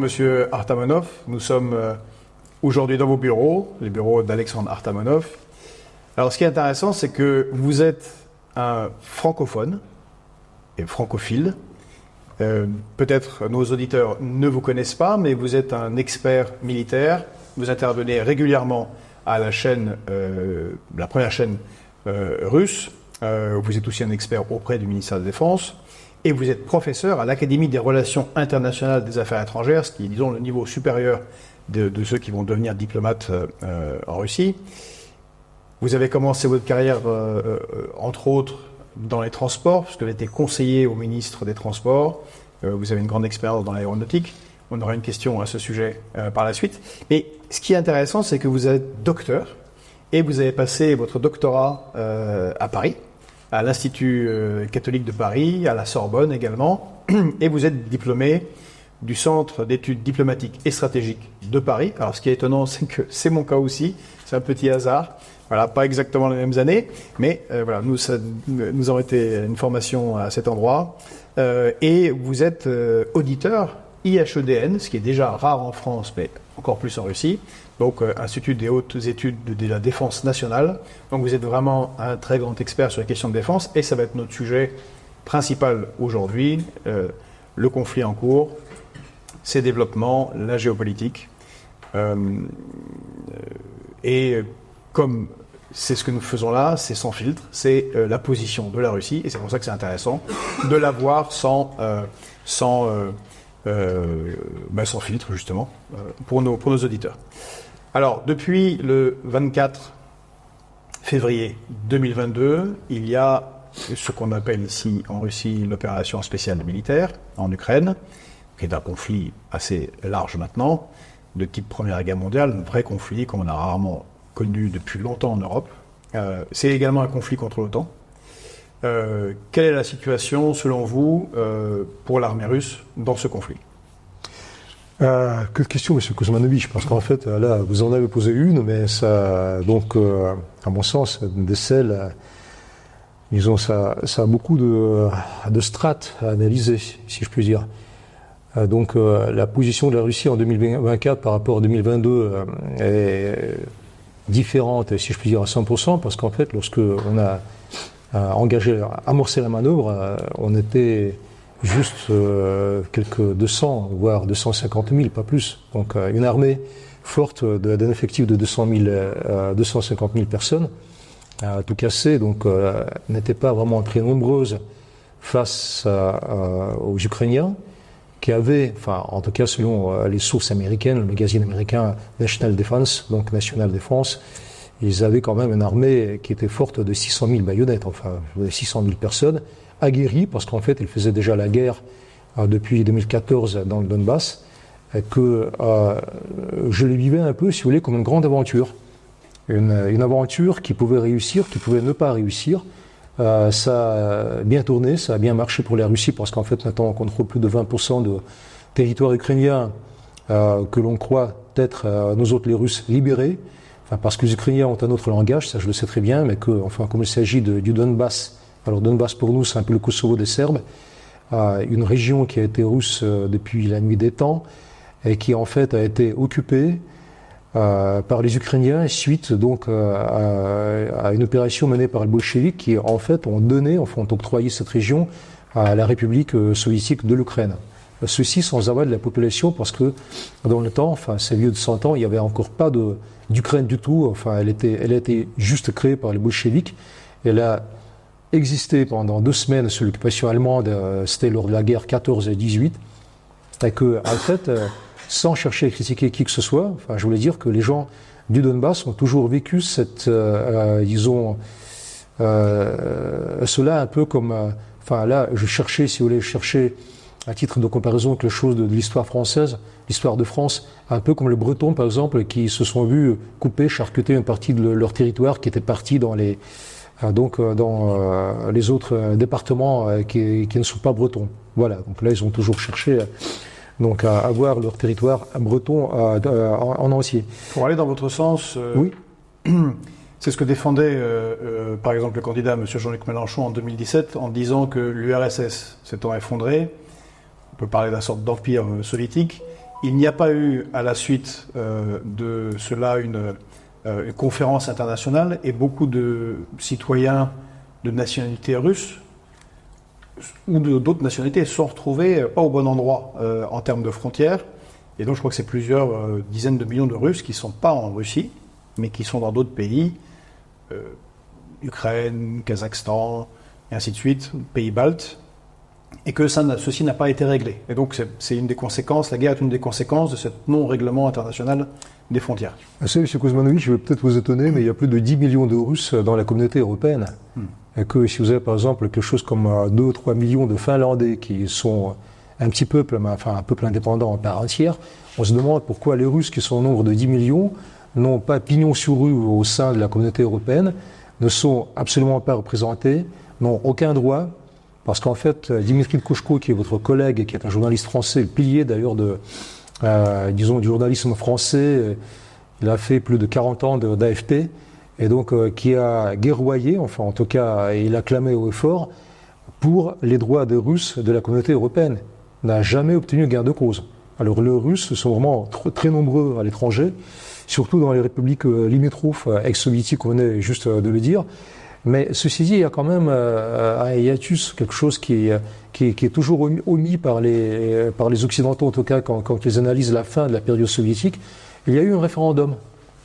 Monsieur Artamonov. Nous sommes aujourd'hui dans vos bureaux, les bureaux d'Alexandre Artamonov. Alors, ce qui est intéressant, c'est que vous êtes un francophone et francophile. Peut-être nos auditeurs ne vous connaissent pas, mais vous êtes un expert militaire. Vous intervenez régulièrement à la chaîne, la première chaîne russe. Vous êtes aussi un expert auprès du ministère de la Défense. Et vous êtes professeur à l'Académie des relations internationales des affaires étrangères, ce qui est, disons, le niveau supérieur de ceux qui vont devenir diplomates en Russie. Vous avez commencé votre carrière, entre autres, dans les transports, puisque vous avez été conseiller au ministre des Transports. Vous avez une grande expérience dans l'aéronautique. On aura une question à ce sujet par la suite. Mais ce qui est intéressant, c'est que vous êtes docteur et vous avez passé votre doctorat à Paris, à l'Institut catholique de Paris, à la Sorbonne également, et vous êtes diplômé du Centre d'études diplomatiques et stratégiques de Paris. Alors, ce qui est étonnant, c'est que c'est mon cas aussi. C'est un petit hasard. Voilà, pas exactement les mêmes années, mais voilà, nous avons été une formation à cet endroit. Et vous êtes auditeur IHEDN, ce qui est déjà rare en France, mais encore plus en Russie. Donc, Institut des hautes études de la défense nationale. Donc, vous êtes vraiment un très grand expert sur les questions de défense, et ça va être notre sujet principal aujourd'hui, le conflit en cours, ses développements, la géopolitique. Et comme c'est ce que nous faisons là, c'est sans filtre, c'est la position de la Russie, et c'est pour ça que c'est intéressant de la voir sans filtre, justement, pour nos auditeurs. Alors, depuis le 24 février 2022, il y a ce qu'on appelle ici en Russie l'opération spéciale militaire en Ukraine, qui est un conflit assez large maintenant, de type Première Guerre mondiale, un vrai conflit comme on a rarement connu depuis longtemps en Europe. C'est également un conflit contre l'OTAN. Quelle est la situation, selon vous, pour l'armée russe dans ce conflit ? Que de questions, M. Kuzmanovic, parce qu'en fait, là, vous en avez posé une, mais ça, donc, à mon sens, décèle, disons, ça a beaucoup de strates à analyser, si je puis dire. Donc, la position de la Russie en 2024 par rapport à 2022 est différente, si je puis dire, à 100%, parce qu'en fait, lorsque on a amorcé la manœuvre, on était juste quelques 200, voire 250 000, pas plus. Donc une armée forte d'un effectif de 250 000 personnes, tout cassé, donc n'était pas vraiment très nombreuse face aux Ukrainiens, qui avaient, enfin en tout cas selon les sources américaines, le magazine américain National Defense, donc National Defense, ils avaient quand même une armée qui était forte de 600 000 baïonnettes, enfin 600 000 personnes, aguerris, parce qu'en fait, ils faisaient déjà la guerre depuis 2014 dans le Donbass, et que je les vivais un peu, si vous voulez, comme une grande aventure. Une aventure qui pouvait réussir, qui pouvait ne pas réussir. Ça a bien tourné, ça a bien marché pour la Russie, parce qu'en fait, maintenant, on contrôle plus de 20% de territoire ukrainien que l'on croit être, nous autres les Russes, libérés. Enfin, parce que les Ukrainiens ont un autre langage, ça je le sais très bien, mais que, enfin, comme il s'agit du Donbass, alors Donbass pour nous c'est un peu le Kosovo des Serbes, une région qui a été russe depuis la nuit des temps et qui en fait a été occupée par les Ukrainiens suite donc à une opération menée par les bolcheviks qui en fait ont octroyé cette région à la République soviétique de l'Ukraine. Ceci sans aval de la population parce que dans le temps, enfin c'est vieux de 100 ans, il n'y avait encore pas d'Ukraine du tout, enfin elle a été juste créée par les bolcheviks. Elle a existé pendant 2 semaines sous l'occupation allemande, c'était lors de la guerre 14 et 18, et que, en fait, sans chercher à critiquer qui que ce soit, enfin, je voulais dire que les gens du Donbass ont toujours vécu cela un peu comme, enfin là, je cherchais, si vous voulez, à titre de comparaison quelque chose de l'histoire française, l'histoire de France, un peu comme les Bretons, par exemple, qui se sont vus couper, charcuter une partie de leur territoire qui était partie dans les autres départements qui ne sont pas bretons. Voilà, donc là ils ont toujours cherché à avoir leur territoire breton en entier. Pour aller dans votre sens, oui. C'est ce que défendait par exemple le candidat M. Jean-Luc Mélenchon en 2017 en disant que l'URSS s'étant effondrée, on peut parler d'une sorte d'empire soviétique, il n'y a pas eu à la suite de cela une conférence internationale et beaucoup de citoyens de nationalité russe ou d'autres nationalités se sont retrouvés pas au bon endroit en termes de frontières. Et donc je crois que c'est plusieurs dizaines de millions de Russes qui ne sont pas en Russie, mais qui sont dans d'autres pays, Ukraine, Kazakhstan, et ainsi de suite, pays baltes, et que ceci n'a pas été réglé. Et donc c'est une des conséquences, la guerre est une des conséquences de ce non-règlement international des frontières. Vous savez, M. Kuzmanovic, je vais peut-être vous étonner, mais il y a plus de 10 millions de Russes dans la communauté européenne. Et que si vous avez par exemple quelque chose comme 2 ou 3 millions de Finlandais qui sont un petit peuple, enfin un peuple indépendant en part entière, on se demande pourquoi les Russes qui sont au nombre de 10 millions n'ont pas pignon sur rue au sein de la communauté européenne, ne sont absolument pas représentés, n'ont aucun droit, parce qu'en fait, Dimitri Koshko, qui est votre collègue et qui est un journaliste français, le pilier d'ailleurs du journalisme français, il a fait plus de 40 ans d'AFP, et donc qui a guerroyé, enfin en tout cas, il a clamé haut et fort pour les droits des Russes de la communauté européenne, n'a jamais obtenu gain de cause. Alors les Russes sont vraiment très nombreux à l'étranger, surtout dans les républiques limitrophes ex-soviétiques, on venait juste de le dire. Mais ceci dit, il y a quand même un hiatus, quelque chose qui est toujours omis par les Occidentaux, en tout cas quand ils analysent la fin de la période soviétique. Il y a eu un référendum,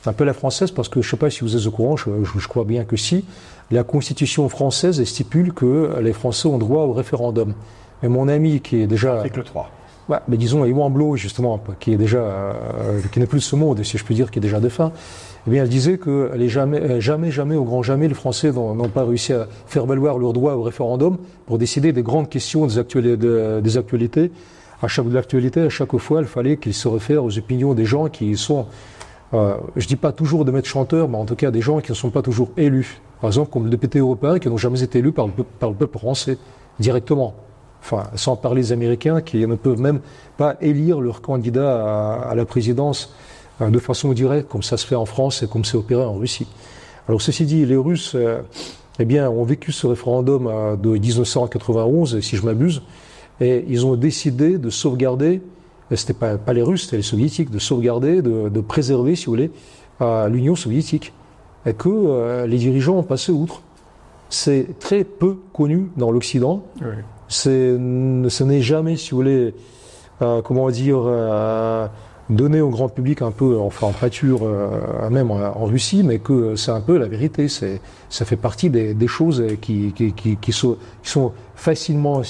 un peu la française, parce que je ne sais pas si vous êtes au courant, je crois bien que si, la Constitution française stipule que les Français ont droit au référendum. Mais mon ami qui est déjà... Article 3. Ouais, mais disons, Yvan Blot, justement, qui est déjà, qui n'est plus de ce monde, si je puis dire, qui est déjà défunt, eh bien, elle disait que jamais, au grand jamais, les Français n'ont pas réussi à faire valoir leur droit au référendum pour décider des grandes questions des actualités. À chaque fois, il fallait qu'ils se réfèrent aux opinions des gens qui sont, je dis pas toujours de maîtres chanteurs, mais en tout cas des gens qui ne sont pas toujours élus. Par exemple, comme les députés européens qui n'ont jamais été élus par le peuple français, directement. Enfin, sans parler des Américains qui ne peuvent même pas élire leur candidat à la présidence de façon directe, comme ça se fait en France et comme c'est opéré en Russie. Alors ceci dit, les Russes eh bien, ont vécu ce référendum de 1991, si je m'abuse, et ils ont décidé de sauvegarder, c'était pas les Russes, c'était les Soviétiques, de sauvegarder, de préserver, si vous voulez, l'Union soviétique, et que les dirigeants ont passé outre. C'est très peu connu dans l'Occident. Oui. Ce n'est jamais, si vous voulez, donné au grand public un peu, enfin en pâture, même en Russie, mais que c'est un peu la vérité. Ça fait partie des choses qui sont facilement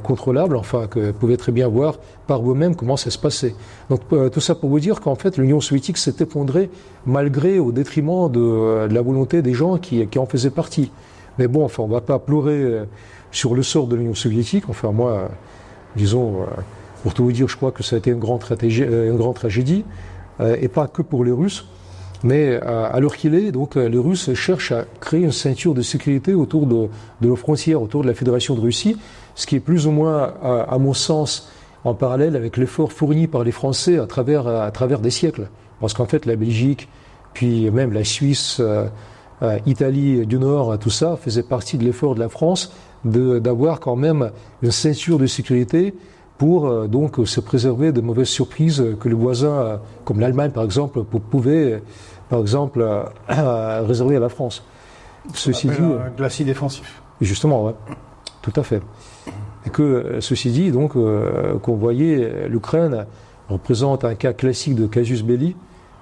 contrôlables, enfin que vous pouvez très bien voir par vous-même comment ça se passait. Donc tout ça pour vous dire qu'en fait l'Union soviétique s'est effondrée au détriment de la volonté des gens qui en faisaient partie. Mais bon, enfin on ne va pas pleurer sur le sort de l'Union soviétique. Enfin moi, disons, pour tout vous dire, je crois que ça a été une grande tragédie, et pas que pour les Russes. Mais à l'heure qu'il est, donc les Russes cherchent à créer une ceinture de sécurité autour de nos frontières, autour de la Fédération de Russie, ce qui est plus ou moins, à mon sens, en parallèle avec l'effort fourni par les Français à travers des siècles. Parce qu'en fait, la Belgique, puis même la Suisse, Italie du Nord, tout ça faisait partie de l'effort de la France d'avoir quand même une ceinture de sécurité pour donc se préserver de mauvaises surprises que les voisins, comme l'Allemagne par exemple, pouvaient par exemple réserver à la France. Ceci dit, un glacis défensif. Justement, ouais, tout à fait. Et que ceci dit, donc, qu'on voyait l'Ukraine représente un cas classique de casus belli,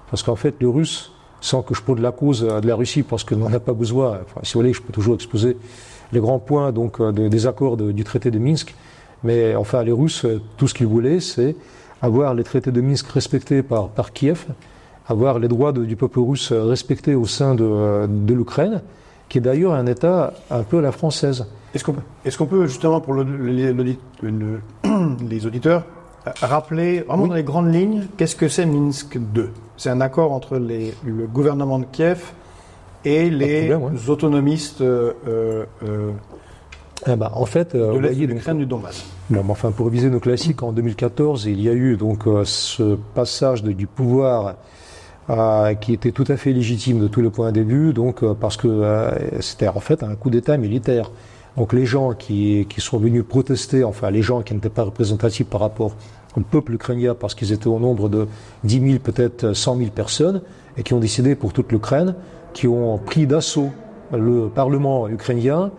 parce qu'en fait les Russes, sans que je prenne la cause de la Russie, parce qu'on n'en a pas besoin, enfin, si vous voulez, je peux toujours exposer les grands points donc, des accords du traité de Minsk, mais enfin les Russes, tout ce qu'ils voulaient, c'est avoir les traités de Minsk respectés par Kiev, avoir les droits du peuple russe respectés au sein de l'Ukraine, qui est d'ailleurs un État un peu à la française. Est-ce qu'on peut justement pour les auditeurs rappeler vraiment dans les grandes lignes qu'est-ce que c'est Minsk II? C'est un accord entre le gouvernement de Kiev et les autonomistes en fait, de l'Est de l'Ukraine du Donbass. Enfin, pour réviser nos classiques, en 2014, il y a eu donc ce passage du pouvoir qui était tout à fait légitime de tous les points de vue, donc parce que c'était en fait un coup d'État militaire. Donc les gens qui sont venus protester, enfin les gens qui n'étaient pas représentatifs par rapport le peuple ukrainien, parce qu'ils étaient au nombre de 10 000, peut-être 100 000 personnes, et qui ont décidé pour toute l'Ukraine, qui ont pris d'assaut le Parlement ukrainien,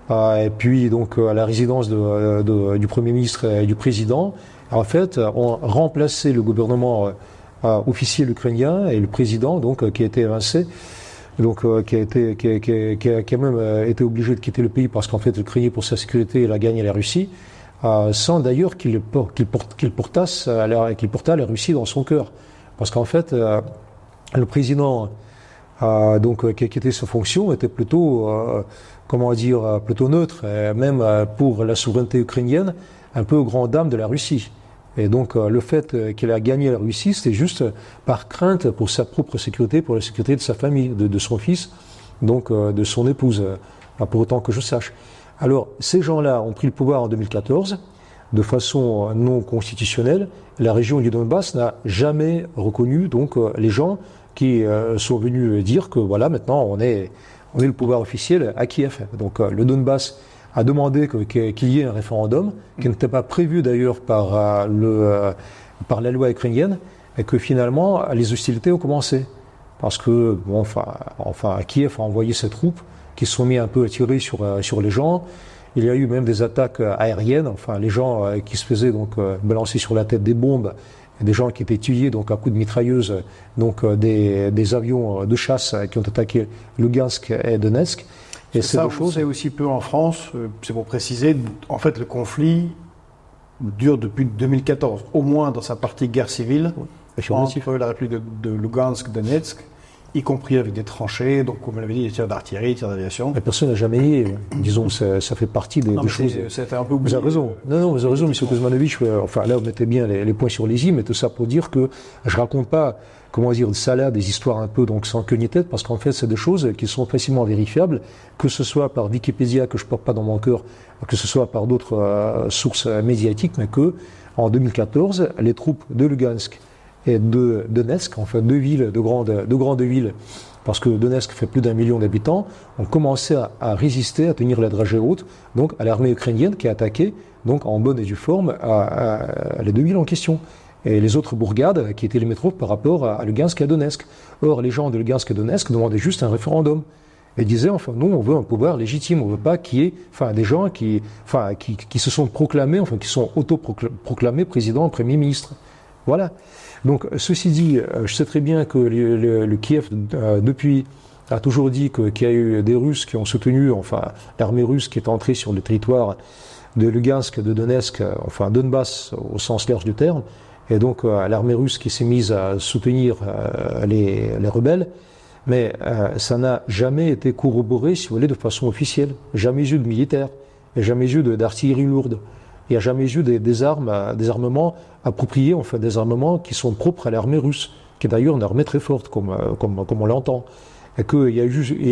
et puis donc à la résidence du Premier ministre et du Président, en fait, ont remplacé le gouvernement officiel ukrainien et le président, donc qui a été évincé, donc qui a même été obligé de quitter le pays parce qu'en fait, il craignait pour sa sécurité, il a gagné la Russie, sans d'ailleurs qu'il portât la Russie dans son cœur, parce qu'en fait, le président qui a quitté sa fonction était plutôt plutôt neutre, même pour la souveraineté ukrainienne, un peu aux grandes dames de la Russie. Et donc le fait qu'il a gagné la Russie, c'était juste par crainte pour sa propre sécurité, pour la sécurité de sa famille, de son fils, donc de son épouse, pour autant que je sache. Alors ces gens-là ont pris le pouvoir en 2014 de façon non constitutionnelle. La région du Donbass n'a jamais reconnu donc les gens qui sont venus dire que voilà, maintenant on est le pouvoir officiel à Kiev. Donc le Donbass a demandé qu'il y ait un référendum, qui n'était pas prévu d'ailleurs par la loi ukrainienne, et que finalement les hostilités ont commencé. Parce que, Kiev a envoyé ses troupes qui se sont mis un peu à tirer sur les gens. Il y a eu même des attaques aériennes, les gens qui se faisaient donc balancer sur la tête des bombes, des gens qui étaient tués donc à coups de mitrailleuses, donc des avions de chasse qui ont attaqué Lugansk et Donetsk. Et c'est deux choses. C'est aussi peu en France, c'est pour préciser, en fait le conflit dure depuis 2014, au moins dans sa partie guerre civile, entre la République de Lugansk, Donetsk, y compris avec des tranchées, donc comme on l'avait dit, des tirs d'artillerie, des tirs d'aviation. Personne n'a jamais, disons, ça fait partie des choses. C'était un peu oublié. Vous avez raison. Non, vous avez raison, M. Kuzmanovic. Là, vous mettez bien les points sur les i, mais tout ça pour dire que je raconte pas, de salade, des histoires un peu donc sans queue ni tête, parce qu'en fait, c'est des choses qui sont facilement vérifiables, que ce soit par Wikipédia, que je porte pas dans mon cœur, que ce soit par d'autres sources médiatiques, mais que, en 2014, les troupes de Lugansk et de Donetsk, deux villes, de grandes villes, parce que Donetsk fait plus d'1 million d'habitants, ont commencé à résister, à tenir la dragée haute, donc à l'armée ukrainienne qui a attaqué, donc en bonne et due forme, à les deux villes en question. Et les autres bourgades qui étaient les métropes par rapport à Lugansk et à Donetsk. Or, les gens de Lugansk et Donetsk demandaient juste un référendum. Et disaient, nous, on veut un pouvoir légitime, on veut pas qu'il y ait, des gens qui se sont proclamés, qui sont auto-proclamés président, premier ministre. Voilà. Donc, ceci dit, je sais très bien que le Kiev, depuis, a toujours dit qu'il y a eu des Russes qui ont soutenu, l'armée russe qui est entrée sur le territoire de Lugansk, de Donetsk, Donbass au sens large du terme, et donc l'armée russe qui s'est mise à soutenir les rebelles, mais ça n'a jamais été corroboré, si vous voulez, de façon officielle. Jamais eu de militaires, il n'y a jamais eu d'artillerie lourde. Il n'y a jamais eu des armements appropriés, des armements qui sont propres à l'armée russe, qui est d'ailleurs une armée très forte, comme on l'entend. Et qu'il y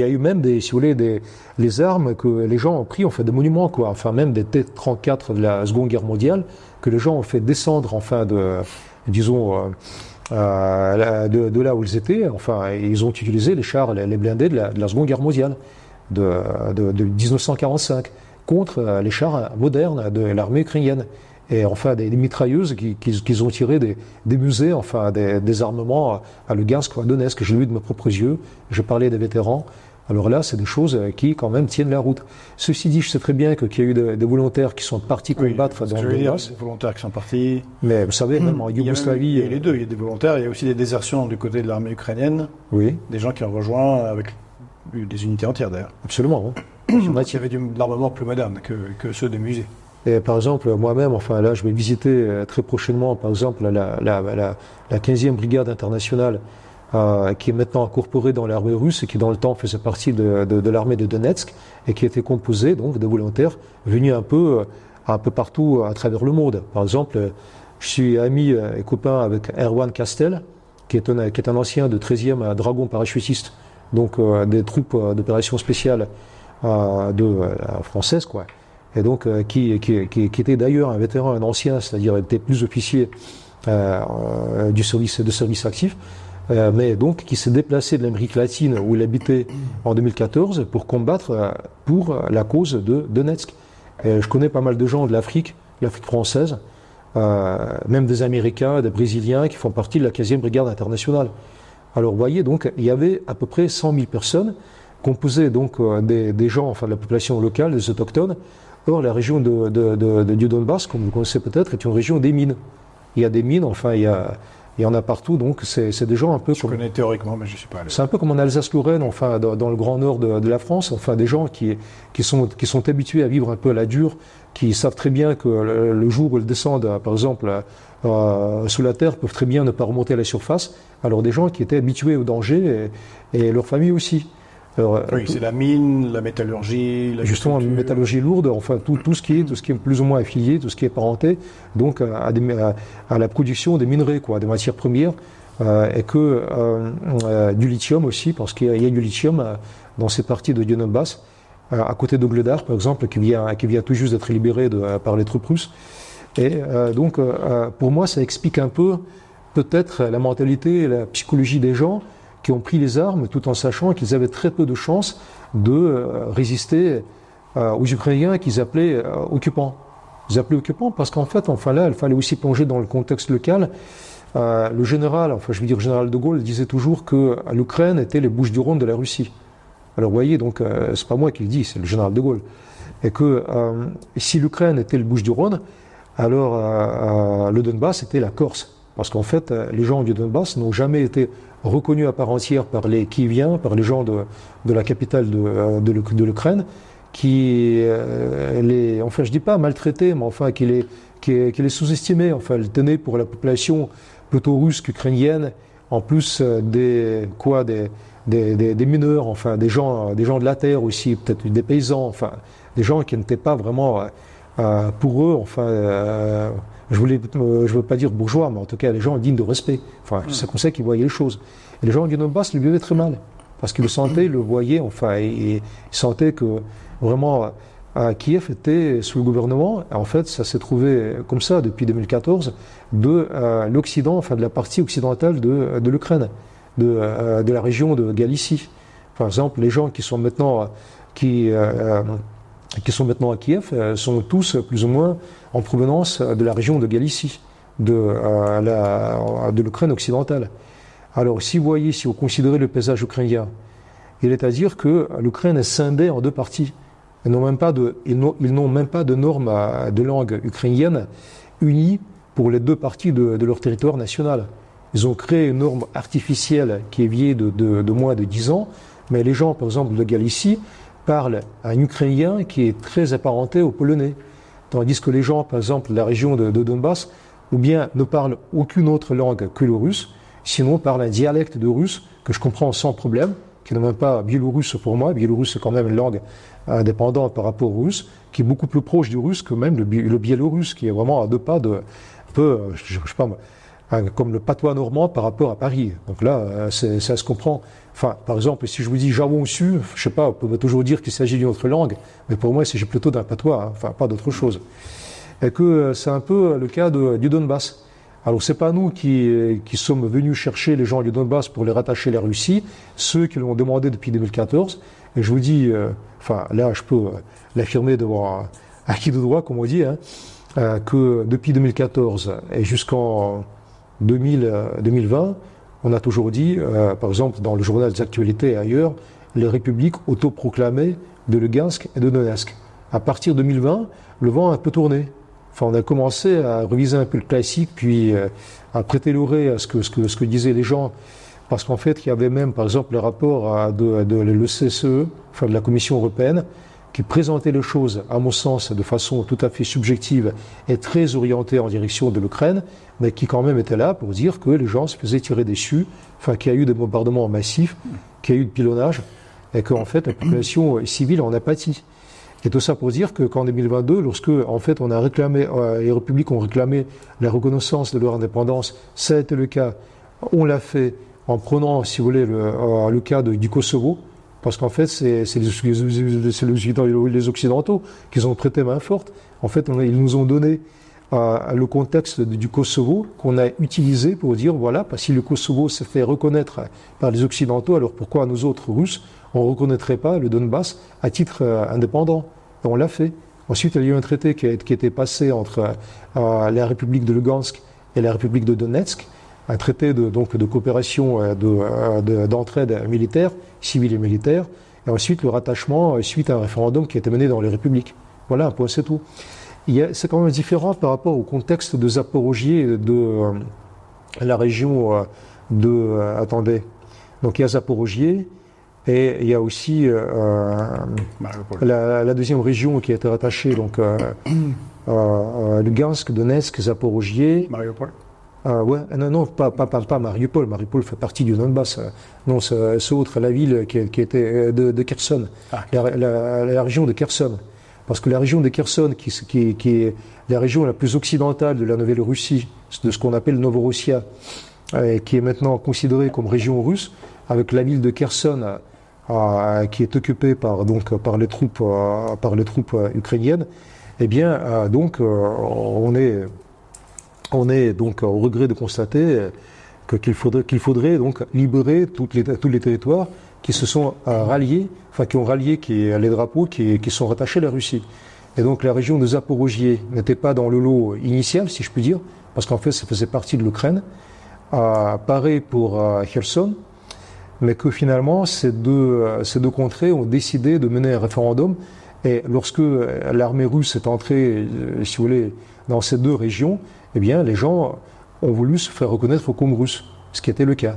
a eu même les armes que les gens ont pris, des monuments, même des T-34 de la Seconde Guerre mondiale, que les gens ont fait descendre, de là où ils étaient. Ils ont utilisé les chars, les blindés de la Seconde Guerre mondiale, de 1945. Contre les chars modernes de l'armée ukrainienne. Et des mitrailleuses qu'ils ont tirées des musées, des armements à Lugansk ou à Donetsk. Je l'ai vu de mes propres yeux, je parlais des vétérans. Alors là, c'est des choses qui, quand même, tiennent la route. Ceci dit, je sais très bien qu'il y a eu des volontaires qui sont partis combattre dans le Donbass. Des volontaires qui sont partis. Mais vous savez, même en Yougoslavie... Il y a les deux, il y a des volontaires, il y a aussi des désertions du côté de l'armée ukrainienne. Oui. Des gens qui ont rejoint avec des unités entières, d'ailleurs. Absolument, oui. Il y avait de l'armement plus moderne que ceux des musées. Et par exemple, moi-même, là, je vais visiter très prochainement, par exemple, la 15e brigade internationale, qui est maintenant incorporée dans l'armée russe et qui, dans le temps, faisait partie de l'armée de Donetsk et qui était composée, donc, de volontaires venus un peu partout à travers le monde. Par exemple, je suis ami et copain avec Erwan Kastel, qui est un ancien de 13e dragon parachutiste, donc des troupes d'opération spéciale française, quoi. Et donc qui était d'ailleurs un vétéran, un ancien, c'est-à-dire était plus officier de service actif, mais donc qui s'est déplacé de l'Amérique latine où il habitait en 2014 pour combattre pour la cause de Donetsk. Et je connais pas mal de gens de l'Afrique française, même des Américains, des Brésiliens qui font partie de la 15e brigade internationale. Alors vous voyez, donc, il y avait à peu près 100 000 personnes, composées donc des gens, enfin de la population locale, des autochtones. Or, la région du Donbass, comme vous connaissez peut-être, est une région des mines. Il y a des mines, enfin, il y en a partout, donc c'est des gens un peu Je connais théoriquement, mais je ne suis pas allé. C'est un peu comme en Alsace-Lorraine, enfin, dans le grand nord de la France, enfin, des gens qui sont habitués à vivre un peu à la dure, qui savent très bien que le jour où ils descendent, par exemple, sous la terre, peuvent très bien ne pas remonter à la surface. Alors, des gens qui étaient habitués au danger et leur famille aussi. Alors, oui, c'est la mine, la métallurgie, justement, la métallurgie lourde, enfin tout ce qui est plus ou moins affilié, tout ce qui est parenté, donc à la production des minerais, quoi, des matières premières, et que du lithium aussi, parce qu'il y a du lithium dans ces parties de Donbass, à côté d'Ogledar, par exemple, qui vient tout juste d'être libéré par les troupes russes. Et donc, pour moi, ça explique un peu peut-être la mentalité et la psychologie des gens qui ont pris les armes tout en sachant qu'ils avaient très peu de chances de résister aux Ukrainiens qu'ils appelaient occupants. Ils appelaient occupants parce qu'en fait, enfin là, il fallait aussi plonger dans le contexte local. Le général, enfin je veux dire le général de Gaulle, disait toujours que l'Ukraine était les Bouches-du-Rhône de la Russie. Alors vous voyez, donc c'est pas moi qui le dis, c'est le général de Gaulle. Et que si l'Ukraine était le Bouches-du-Rhône, alors le Donbass était la Corse. Parce qu'en fait, les gens du Donbass n'ont jamais été reconnus à part entière par les Kieviens, par les gens de la capitale de l'Ukraine, qui enfin je dis pas maltraités, mais enfin qui les sous-estimaient, enfin les tenaient pour la population plutôt russe qu'ukrainienne, en plus des mineurs, enfin des gens de la terre aussi, peut-être des paysans, enfin des gens qui n'étaient pas vraiment pour eux, enfin je veux pas dire bourgeois, mais en tout cas les gens dignes de respect. Enfin, c'est comme ça qu'ils voyaient les choses. Et les gens du Donbass le vivaient très mal, parce qu'ils le sentaient, le voyaient, enfin, et ils sentaient que vraiment Kiev était sous le gouvernement. En fait, ça s'est trouvé comme ça depuis 2014 de l'Occident, enfin de la partie occidentale de l'Ukraine, de la région de Galicie. Par exemple, les gens qui sont maintenant à Kiev sont tous plus ou moins en provenance de la région de Galicie, de l'Ukraine occidentale. Alors, si vous considérez le paysage ukrainien, il est à dire que l'Ukraine est scindée en deux parties. Ils n'ont même pas de normes de langue ukrainienne unies pour les deux parties de leur territoire national. Ils ont créé une norme artificielle qui est vieille de moins de 10 ans, mais les gens, par exemple, de Galicie, parlent un ukrainien qui est très apparenté au polonais. Tandis que les gens, par exemple, de la région de Donbass, ou bien ne parlent aucune autre langue que le russe, sinon parlent un dialecte de russe que je comprends sans problème, qui n'est même pas biélorusse pour moi. Biélorusse, c'est quand même une langue indépendante par rapport au russe, qui est beaucoup plus proche du russe que même le biélorusse, qui est vraiment à deux pas de, un peu, je sais pas, comme le patois normand par rapport à Paris. Donc là, ça se comprend. Enfin, par exemple, si je vous dis Javon su, je sais pas, on peut toujours dire qu'il s'agit d'une autre langue, mais pour moi, il s'agit plutôt d'un patois, hein, enfin, pas d'autre chose. Et que c'est un peu le cas du Donbass. Alors, c'est pas nous qui sommes venus chercher les gens du Donbass pour les rattacher à la Russie, ceux qui l'ont demandé depuis 2014. Et je vous dis, enfin, là, je peux l'affirmer devant acquis de droit, comme on dit, hein, que depuis 2014 et jusqu'en 2020, on a toujours dit, par exemple, dans le journal des actualités et ailleurs, les républiques autoproclamées de Lugansk et de Donetsk. À partir de 2020, le vent a un peu tourné. Enfin, on a commencé à réviser un peu le classique, puis à prêter l'oreille à ce que disaient les gens. Parce qu'en fait, il y avait même, par exemple, le rapport de l'OCSE, enfin de la Commission européenne, qui présentait les choses, à mon sens, de façon tout à fait subjective et très orientée en direction de l'Ukraine, mais qui quand même était là pour dire que les gens se faisaient tirer dessus, enfin qu'il y a eu des bombardements massifs, qu'il y a eu de pilonnage, et qu'en fait la population civile en a pâti. Et tout ça pour dire qu'en 2022, lorsque en fait on a réclamé, les républiques ont réclamé la reconnaissance de leur indépendance, ça a été le cas, on l'a fait en prenant, si vous voulez, le cas du Kosovo, parce qu'en fait, c'est les Occidentaux qui ont prêté main forte. En fait, ils nous ont donné le contexte du Kosovo qu'on a utilisé pour dire, voilà, si le Kosovo s'est fait reconnaître par les Occidentaux, alors pourquoi nous autres Russes, on ne reconnaîtrait pas le Donbass à titre indépendant? Et on l'a fait. Ensuite, il y a eu un traité qui a été passé entre la République de Lugansk et la République de Donetsk, un traité de coopération d'entraide militaire, civile et militaire, et ensuite le rattachement suite à un référendum qui a été mené dans les républiques. Voilà, un point, c'est tout. C'est quand même différent par rapport au contexte de Zaporogie, de la région attendez. Donc il y a Zaporogie, et il y a aussi la deuxième région qui a été rattachée, donc Lugansk, Donetsk, Zaporogie. Mariupol. Ouais, non, pas Mariupol. Mariupol fait partie du Donbass. Non, c'est autre, la ville qui était de Kherson, la région de Kherson. Parce que la région de Kherson, qui est la région la plus occidentale de la Nouvelle-Russie, de ce qu'on appelle Novorossia, qui est maintenant considérée comme région russe, avec la ville de Kherson qui est occupée par les troupes ukrainiennes, eh bien, on est donc au regret de constater qu'il faudrait donc libérer tous les territoires qui se sont ralliés, qui ont rallié les drapeaux qui sont rattachés à la Russie. Et donc la région de Zaporogie n'était pas dans le lot initial, si je puis dire, parce qu'en fait ça faisait partie de l'Ukraine, pareil pour Kherson, mais que finalement ces deux contrées ont décidé de mener un référendum. Et lorsque l'armée russe est entrée, si vous voulez, dans ces deux régions, eh bien les gens ont voulu se faire reconnaître comme russes, ce qui était le cas.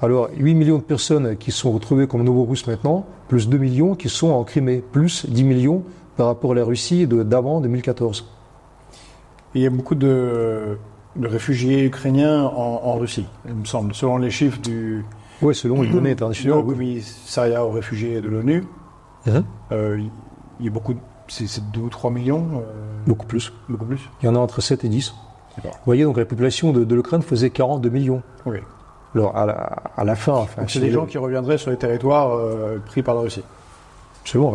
Alors 8 millions de personnes qui sont retrouvées comme Novorusses maintenant, plus 2 millions qui sont en Crimée, plus 10 millions par rapport à la Russie d'avant 2014. Il y a beaucoup de réfugiés ukrainiens en Russie, il me semble, selon les chiffres du selon les données internationales. Du commissariat aux réfugiés de l'ONU. Il y a beaucoup, c'est 2 ou 3 millions. Beaucoup plus. Beaucoup plus. Il y en a entre 7 et 10. Vous voyez, donc la population de l'Ukraine faisait 42 millions. Oui. Alors, à la fin... Enfin, c'est des gens qui reviendraient sur les territoires pris par la Russie. Absolument,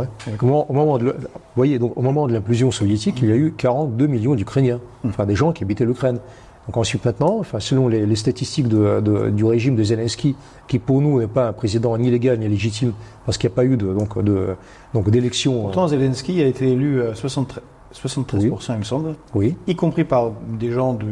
oui. Au moment de l'implosion soviétique, il y a eu 42 millions d'Ukrainiens. Enfin, des gens qui habitaient l'Ukraine. Donc ensuite, maintenant, selon les statistiques du régime de Zelensky, qui pour nous n'est pas un président ni légal ni légitime, parce qu'il n'y a pas eu d'élection... Pourtant, Zelensky a été élu à 73%, oui. Il me semble. Oui. Y compris par des gens du...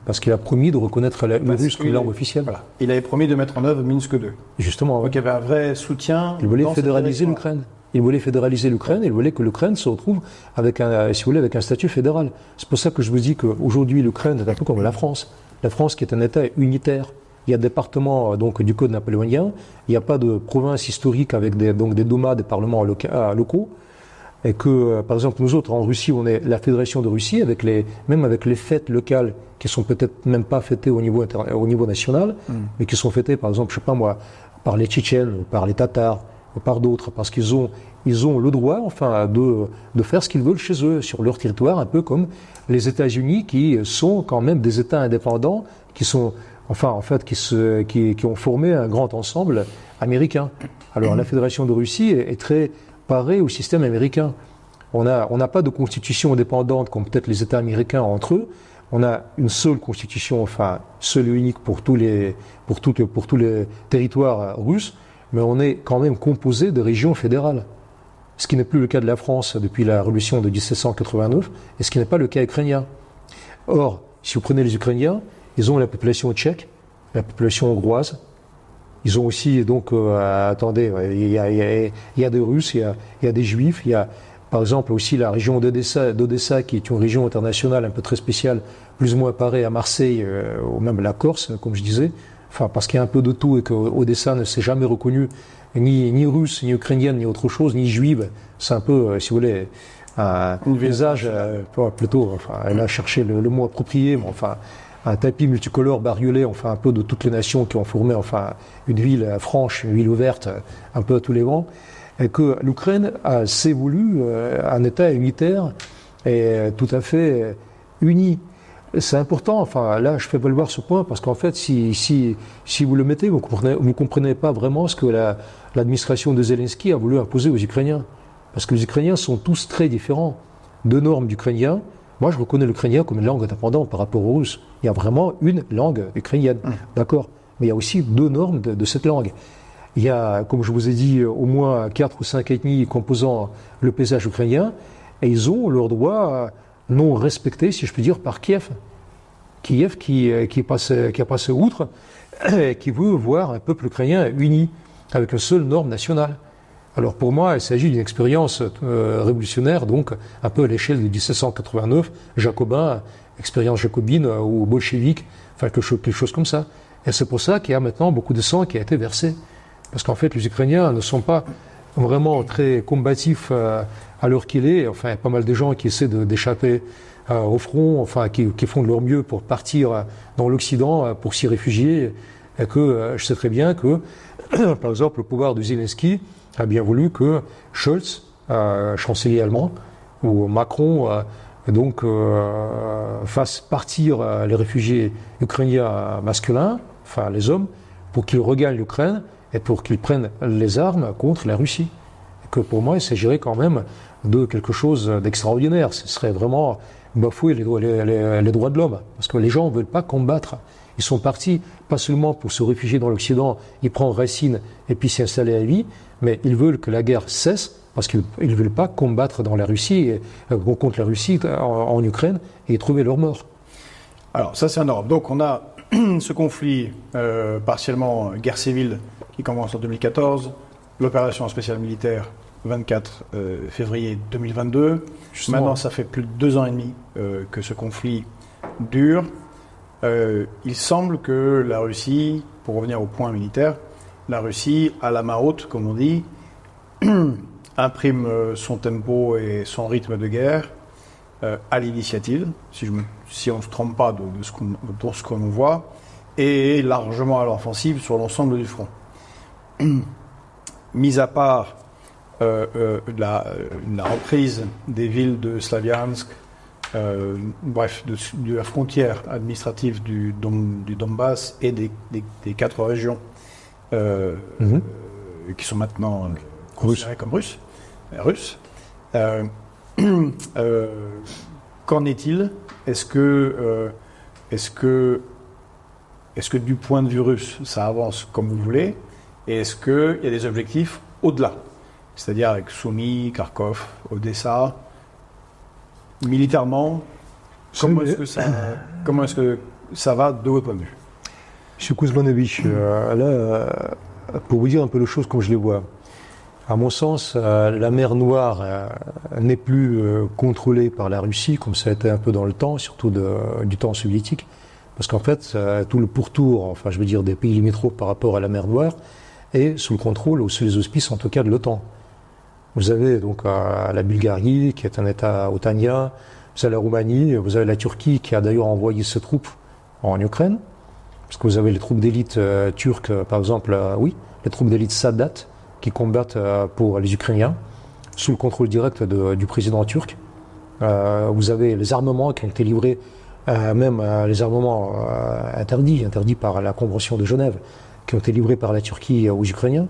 Parce qu'il a promis de reconnaître le russe comme langue officielle. Voilà. Il avait promis de mettre en œuvre Minsk II. Justement. Donc il y avait un vrai soutien. Il voulait fédéraliser l'Ukraine. Il voulait que l'Ukraine se retrouve avec un statut fédéral. C'est pour ça que je vous dis qu'aujourd'hui, l'Ukraine est un peu comme la France. La France qui est un État unitaire. Il y a des départements du code napoléonien. Il n'y a pas de province historique avec des doumas, des parlements locaux. Et que, par exemple, nous autres, en Russie, on est la Fédération de Russie, même avec les fêtes locales qui sont peut-être même pas fêtées au niveau national, mais qui sont fêtées, par exemple, je sais pas moi, par les Tchétchènes, ou par les Tatars, ou par d'autres, parce qu'ils ont le droit, de faire ce qu'ils veulent chez eux, sur leur territoire, un peu comme les États-Unis, qui sont quand même des États indépendants, qui ont formé un grand ensemble américain. Alors, la Fédération de Russie est très parée au système américain. On n'a pas de constitution indépendante comme peut-être les États américains entre eux. On a une seule constitution, seule et unique pour tous les territoires russes, mais on est quand même composé de régions fédérales. Ce qui n'est plus le cas de la France depuis la révolution de 1789, et ce qui n'est pas le cas ukrainien. Or, si vous prenez les Ukrainiens, ils ont la population tchèque, la population hongroise. Ils ont aussi, il y a des Russes, il y a des Juifs, il y a par exemple aussi la région d'Odessa, qui est une région internationale un peu très spéciale, plus ou moins pareille à Marseille, ou même la Corse, comme je disais, parce qu'il y a un peu de tout et qu'Odessa ne s'est jamais reconnue ni russe, ni ukrainienne, ni autre chose, ni juive. C'est un peu, si vous voulez, un visage plutôt, elle a cherché le mot approprié, mais un tapis multicolore bariolé, un peu de toutes les nations qui ont formé, une ville franche, une ville ouverte, un peu à tous les vents, et que l'Ukraine s'est voulu un État unitaire et tout à fait uni. C'est important, là je fais valoir ce point, parce qu'en fait, si vous le mettez, vous comprenez pas vraiment ce que l'administration de Zelensky a voulu imposer aux Ukrainiens. Parce que les Ukrainiens sont tous très différents. Deux normes d'ukrainien. Moi, je reconnais l'ukrainien comme une langue indépendante par rapport aux Russes. Il y a vraiment une langue ukrainienne, d'accord. Mais il y a aussi deux normes de cette langue. Il y a, comme je vous ai dit, au moins 4 ou 5 ethnies composant le paysage ukrainien. et ils ont leurs droits non respectés, si je puis dire, par Kiev. Kiev qui est passé outre et qui veut voir un peuple ukrainien uni avec une seule norme nationale. Alors pour moi, il s'agit d'une expérience révolutionnaire, donc un peu à l'échelle de 1789, jacobin, expérience jacobine ou bolchevique, enfin quelque chose comme ça. Et c'est pour ça qu'il y a maintenant beaucoup de sang qui a été versé. Parce qu'en fait, les Ukrainiens ne sont pas vraiment très combatifs à l'heure qu'il est. Enfin, il y a pas mal de gens qui essaient d'échapper au front, enfin, qui font de leur mieux pour partir dans l'Occident, pour s'y réfugier. Et que je sais très bien que, par exemple, le pouvoir de Zelensky a bien voulu que Scholz, chancelier allemand, ou Macron, fasse partir les réfugiés ukrainiens masculins, enfin les hommes, pour qu'ils regagnent l'Ukraine et pour qu'ils prennent les armes contre la Russie. Et que pour moi, il s'agirait quand même de quelque chose d'extraordinaire. Ce serait vraiment bafouer les droits de l'homme. Parce que les gens ne veulent pas combattre. Ils sont partis, pas seulement pour se réfugier dans l'Occident, ils prennent racine et puis s'y installer à vie, mais ils veulent que la guerre cesse parce qu'ils ne veulent pas combattre dans la Russie, contre la Russie en Ukraine et trouver leur mort. Alors ça c'est en Europe. Donc on a ce conflit partiellement guerre civile qui commence en 2014, l'opération spéciale militaire 24 février 2022. Justement. Maintenant ça fait plus de 2 ans et demi que ce conflit dure. Il semble que la Russie, pour revenir au point militaire, la Russie a la main haute, comme on dit, imprime son tempo et son rythme de guerre à l'initiative, si on ne se trompe pas de ce qu'on voit, et largement à l'offensive sur l'ensemble du front. Mis à part la reprise des villes de Slaviansk, bref, de la frontière administrative du Donbass et des 4 régions qui sont maintenant considérées comme russes. Qu'en est-il ? Est-ce que du point de vue russe, ça avance comme vous voulez ? Et est-ce qu'il y a des objectifs au-delà ? C'est-à-dire avec Soumy, Kharkov, Odessa. Militairement, comment est-ce que ça va de votre point de vue ? M. Kuzmanovic, là, pour vous dire un peu les choses comme je les vois, à mon sens, la mer Noire n'est plus contrôlée par la Russie, comme ça a été un peu dans le temps, surtout du temps soviétique, parce qu'en fait, tout le pourtour, enfin je veux dire des pays limitrophes par rapport à la mer Noire, est sous le contrôle ou sous les auspices en tout cas de l'OTAN. Vous avez donc la Bulgarie, qui est un État otanien, vous avez la Roumanie, vous avez la Turquie, qui a d'ailleurs envoyé ses troupes en Ukraine, parce que vous avez les troupes d'élite turques, par exemple, les troupes d'élite Sadat, qui combattent pour les Ukrainiens, sous le contrôle direct du président turc. Vous avez les armements qui ont été livrés, même les armements interdits par la Convention de Genève, qui ont été livrés par la Turquie aux Ukrainiens.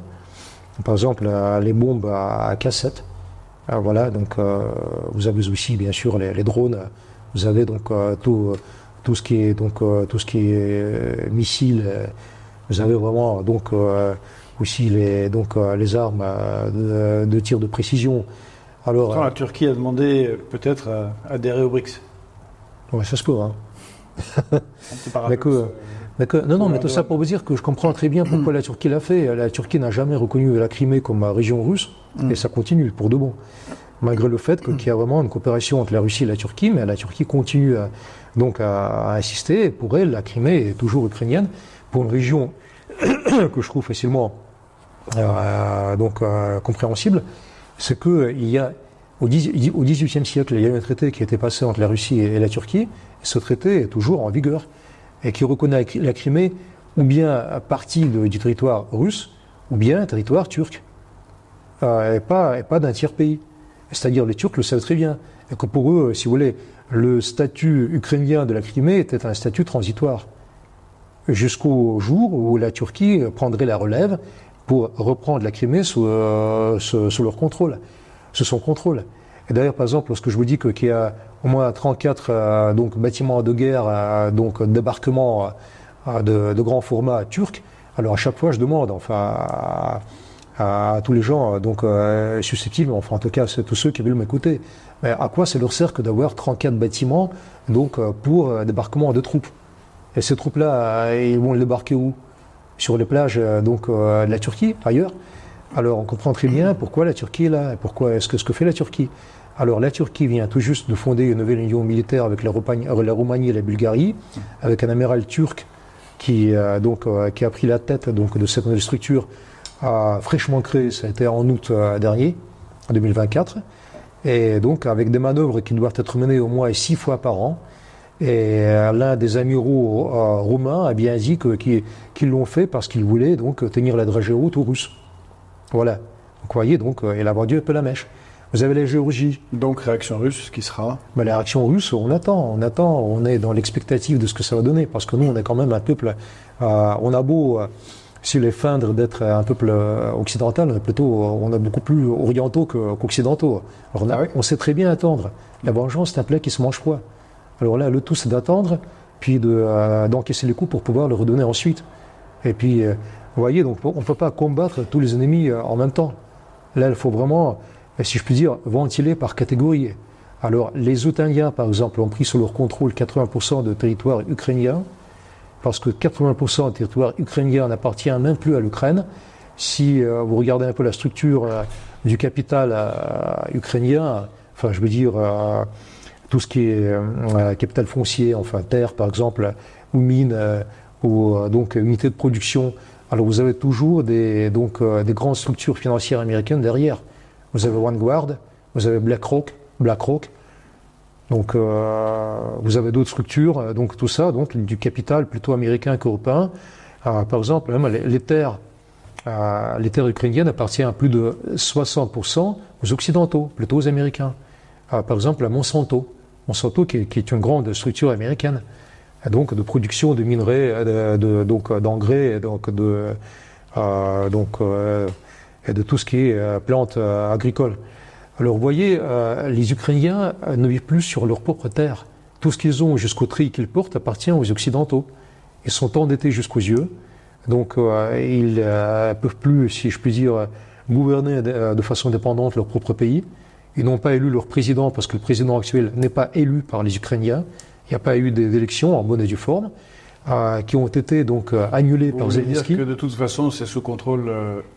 Par exemple, les bombes à cassette. Voilà, donc vous avez aussi bien sûr les drones. Vous avez donc tout ce qui est missiles. Vous avez vraiment donc aussi les armes de tir de précision. Alors, la Turquie a demandé peut-être à adhérer aux BRICS. Ouais, ça se peut. Hein. Mais tout ça pour vous dire que je comprends très bien pourquoi la Turquie l'a fait. La Turquie n'a jamais reconnu la Crimée comme région russe, et ça continue pour de bon. Malgré le fait qu'il y a vraiment une coopération entre la Russie et la Turquie, mais la Turquie continue à insister. Et pour elle, la Crimée est toujours ukrainienne, pour une région que je trouve facilement compréhensible. C'est qu'il y a, au XVIIIe siècle, il y a eu un traité qui a été passé entre la Russie et la Turquie, et ce traité est toujours en vigueur, et qui reconnaît la Crimée ou bien partie du territoire russe, ou bien un territoire turc, et pas d'un tiers pays. C'est-à-dire les Turcs le savent très bien, et que pour eux, si vous voulez, le statut ukrainien de la Crimée était un statut transitoire, jusqu'au jour où la Turquie prendrait la relève pour reprendre la Crimée sous leur contrôle, sous son contrôle. Et d'ailleurs, par exemple, lorsque je vous dis qu'il y a au moins 34 bâtiments de guerre, débarquement de grand format turc, alors à chaque fois je demande, à tous les gens susceptibles, enfin en tout cas c'est tous ceux qui veulent m'écouter. Mais à quoi ça leur sert que d'avoir 34 bâtiments pour débarquement de troupes? Et ces troupes-là, ils vont les débarquer où? Sur les plages de la Turquie, ailleurs? Alors on comprend très bien pourquoi la Turquie est là, et pourquoi est-ce que fait la Turquie. Alors la Turquie vient tout juste de fonder une nouvelle union militaire avec la Roumanie et la Bulgarie, avec un amiral turc qui a pris la tête de cette nouvelle structure fraîchement créée, ça a été en août dernier, en 2024, et donc avec des manœuvres qui doivent être menées au moins 6 fois par an. Et l'un des amiraux roumains a bien dit qu'ils l'ont fait parce qu'ils voulaient tenir la dragée haute aux Russes. Voilà. Donc vous voyez, il a vendu un peu la mèche. Vous avez la Géorgie. Donc réaction russe, qui sera? La réaction russe, on attend, on est dans l'expectative de ce que ça va donner, parce que nous, on est quand même un peuple, on a beau se les feindre d'être un peuple occidental, on est beaucoup plus orientaux qu'occidentaux. Alors on sait très bien attendre. La vengeance, c'est un plat qui se mange froid. Alors là, le tout, c'est d'attendre, puis d'encaisser les coups pour pouvoir le redonner ensuite. Et puis, vous voyez, donc on ne peut pas combattre tous les ennemis en même temps. Là, il faut vraiment, si je puis dire, ventiler par catégorie. Alors, les Otaniens, par exemple, ont pris sous leur contrôle 80% de territoire ukrainien, parce que 80% du territoire ukrainien n'appartient même plus à l'Ukraine. Si vous regardez un peu la structure du capital ukrainien, enfin, je veux dire, tout ce qui est capital foncier, enfin terre par exemple, ou mine, ou unité de production. Alors vous avez toujours des grandes structures financières américaines derrière. Vous avez Vanguard, vous avez BlackRock. Donc vous avez d'autres structures, donc tout ça, du capital plutôt américain qu'européen. Par exemple, même les terres ukrainiennes appartiennent à plus de 60% aux Occidentaux, plutôt aux Américains. Par exemple, à Monsanto qui est une grande structure américaine, donc de production de minerais, d'engrais, et de tout ce qui est plantes agricoles. Alors vous voyez, les Ukrainiens ne vivent plus sur leur propre terre. Tout ce qu'ils ont jusqu'au tri qu'ils portent appartient aux Occidentaux. Ils sont endettés jusqu'aux yeux, donc ils ne peuvent plus, si je puis dire, gouverner de façon indépendante leur propre pays. Ils n'ont pas élu leur président parce que le président actuel n'est pas élu par les Ukrainiens. Il n'y a pas eu d'élections en bonne et due forme qui ont été annulées par Zelensky. Vous voulez dire que de toute façon, c'est sous contrôle,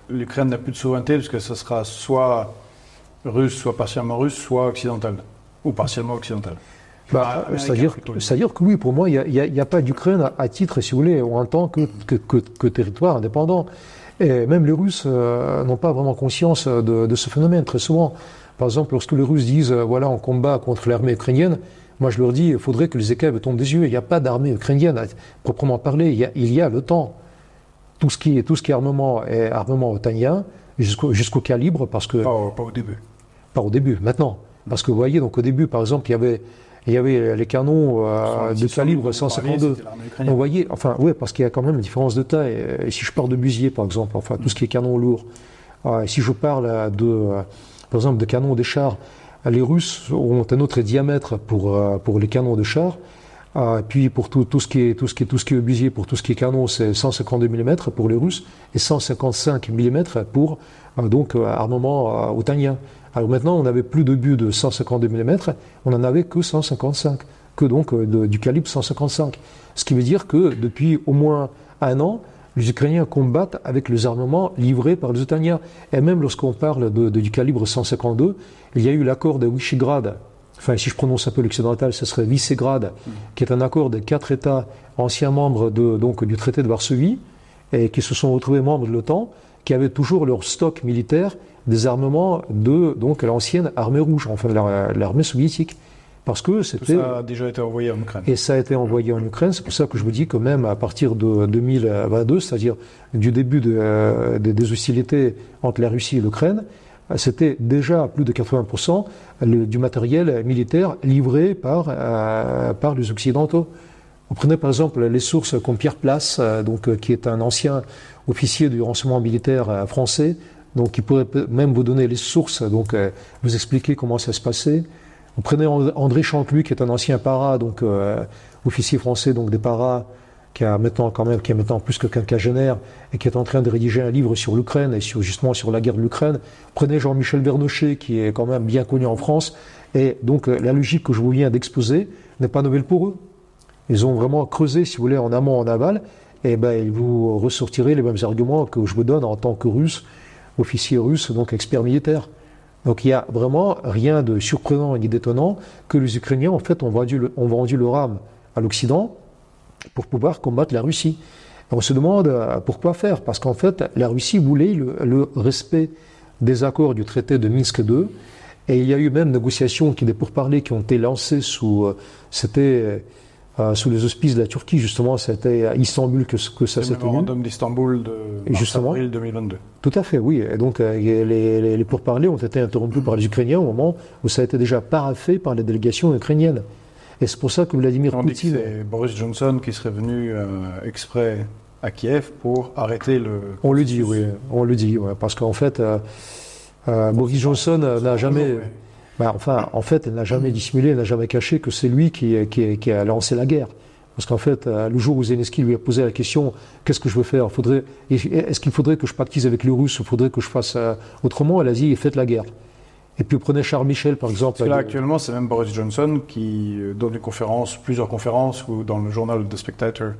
l'Ukraine n'a plus de souveraineté parce que ce sera soit russe, soit partiellement russe, soit occidental, ou partiellement occidental. C'est-à-dire que oui, pour moi, il n'y a pas d'Ukraine à titre, si vous voulez, ou en tant que territoire indépendant. Et même les Russes n'ont pas vraiment conscience de ce phénomène, très souvent. Par exemple, lorsque les Russes disent voilà, on combat contre l'armée ukrainienne, moi je leur dis il faudrait que les écailles tombent des yeux. Il n'y a pas d'armée ukrainienne, à proprement parler. Il y a le temps. Tout ce qui est armement est armement otanien, jusqu'au calibre, parce que. Pas au début. Pas au début, maintenant. Parce que vous voyez, au début, par exemple, il y avait les canons de calibre 152. Donc, vous voyez, parce qu'il y a quand même une différence de taille. Et si je parle de busier, par exemple, tout ce qui est canon lourd, si je parle par exemple, de canons des chars, les Russes ont un autre diamètre pour les canons de chars. Puis pour tout ce qui est busier, pour tout ce qui est canon, c'est 152 mm pour les Russes et 155 mm pour armement otanien. Alors maintenant, on n'avait plus d'obus de 152 mm, on n'en avait que 155, du calibre 155. Ce qui veut dire que depuis au moins un an, les Ukrainiens combattent avec les armements livrés par les Otaniens. Et même lorsqu'on parle du calibre 152, il y a eu l'accord de Vysegrad. Enfin, si je prononce un peu l'occidental, ce serait Vysegrad, qui est un accord de 4 États anciens membres du traité de Varsovie, et qui se sont retrouvés membres de l'OTAN, qui avaient toujours leur stock militaire des armements de l'ancienne armée rouge, enfin l'armée soviétique. Parce que c'était. Tout ça a déjà été envoyé en Ukraine. Et ça a été envoyé en Ukraine. C'est pour ça que je vous dis que même à partir de 2022, c'est-à-dire du début des hostilités entre la Russie et l'Ukraine, c'était déjà plus de 80% du matériel militaire livré par les Occidentaux. Vous prenez par exemple les sources comme Pierre Place, qui est un ancien officier du renseignement militaire français, qui pourrait même vous donner les sources, vous expliquer comment ça se passait. Vous prenez André Chancluc, qui est un ancien para, officier français des paras, qui est maintenant plus que quinquagénaire et qui est en train de rédiger un livre sur l'Ukraine et justement sur la guerre de l'Ukraine. Prenez Jean-Michel Vernochet, qui est quand même bien connu en France. Et donc, la logique que je vous viens d'exposer n'est pas nouvelle pour eux. Ils ont vraiment creusé, si vous voulez, en amont, en aval. Et ils vous ressortirez les mêmes arguments que je vous donne en tant que russe, officier russe, donc expert militaire. Donc, il n'y a vraiment rien de surprenant ni d'étonnant que les Ukrainiens, en fait, ont vendu leur âme à l'Occident pour pouvoir combattre la Russie. On se demande pourquoi faire, parce qu'en fait, la Russie voulait le respect des accords du traité de Minsk II, et il y a eu même négociations, des pourparlers qui ont été lancés sous les auspices de la Turquie, justement, c'était à Istanbul que ça s'est tenu. Le mémorandum d'Istanbul de avril 2022. Tout à fait, oui. Et donc, les pourparlers ont été interrompus par les Ukrainiens au moment où ça a été déjà paraphé par les délégations ukrainiennes. Et c'est pour ça que Vladimir Poutine... On dit que c'est Boris Johnson qui serait venu exprès à Kiev pour arrêter le... On le dit, oui. On le dit, ouais, parce qu'en fait, Boris Johnson n'a jamais... en fait, elle n'a jamais dissimulé, elle n'a jamais caché que c'est lui qui a lancé la guerre. Parce qu'en fait, le jour où Zelensky lui a posé la question « Qu'est-ce que je veux faire ? Est-ce qu'il faudrait que je pactise avec les Russes ou faudrait que je fasse autrement ?» Elle a dit « Faites la guerre ». Et puis prenez Charles Michel, par exemple. Parce que là, actuellement, c'est même Boris Johnson qui donne plusieurs conférences, ou dans le journal The Spectator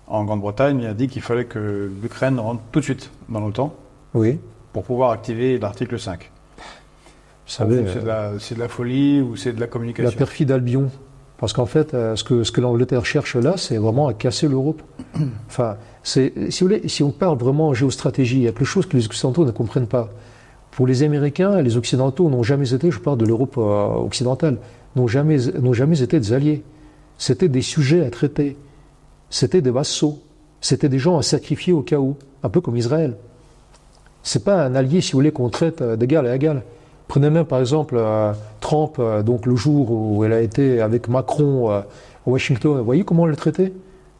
en Grande-Bretagne, il a dit qu'il fallait que l'Ukraine rentre tout de suite dans l'OTAN pour pouvoir activer l'article 5. Vous savez, c'est de la folie ou c'est de la communication? La perfide Albion. Parce qu'en fait, ce que l'Angleterre cherche là, c'est vraiment à casser l'Europe. Enfin, si vous voulez, si on parle vraiment en géostratégie, il y a quelque chose que les Occidentaux ne comprennent pas. Pour les Américains, les Occidentaux n'ont jamais été, je parle de l'Europe occidentale, n'ont jamais été des alliés. C'était des sujets à traiter. C'était des vassaux. C'était des gens à sacrifier au cas où. Un peu comme Israël. C'est pas un allié, si vous voulez, qu'on traite d'égal à égal. Prenez même, par exemple, Trump, donc le jour où elle a été avec Macron à Washington. Vous voyez comment on l'a traité?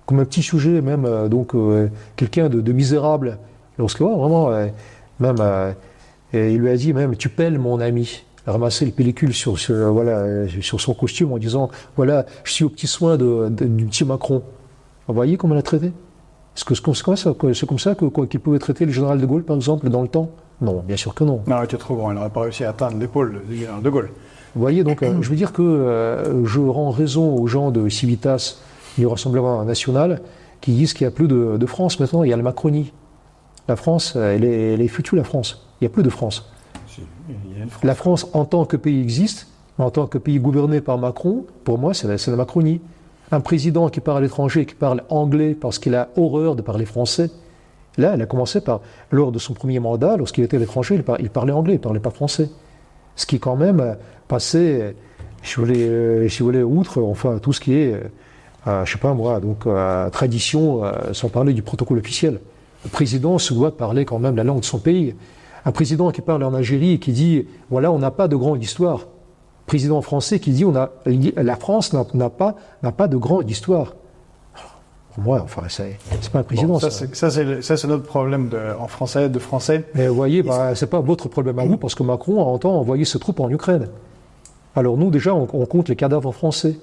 Comme un petit sujet, même, quelqu'un de misérable. Lorsque, vraiment, et il lui a dit même, tu pèles mon ami. Il a ramassé les pellicules sur son costume en disant, voilà, je suis au petit soin du petit Macron. Vous voyez comment il a traité? Est-ce que c'est comme ça qu'il pouvait traiter le général de Gaulle, par exemple, dans le temps? Non, bien sûr que non. Non, il était trop grand, il n'aurait pas réussi à atteindre l'épaule du général de Gaulle. Vous voyez, donc, je veux dire que je rends raison aux gens de Civitas, du Rassemblement National, qui disent qu'il n'y a plus de France maintenant, il y a la Macronie. La France, elle est foutue, la France. Il n'y a plus de France. Si, il y a une France. La France, en tant que pays, existe, mais en tant que pays gouverné par Macron, pour moi, c'est la Macronie. Un président qui parle à l'étranger, qui parle anglais parce qu'il a horreur de parler français. Là, elle a commencé lors de son premier mandat, lorsqu'il était à l'étranger, il parlait anglais, il ne parlait pas français. Ce qui, quand même, passait, si vous voulez, outre, enfin, tout ce qui est, je sais pas moi, donc, tradition, sans parler du protocole officiel. Le président se doit parler quand même la langue de son pays. Un président qui parle en Algérie et qui dit, voilà, on n'a pas de grande histoire. Président français qui dit, la France n'a pas de grande histoire. Pour moi, enfin, c'est pas un président. Bon, ça c'est notre problème en français, de français. Mais vous voyez, c'est pas votre problème à vous, parce que Macron a envoyé ses troupes en Ukraine. Alors nous, déjà, on compte les cadavres français.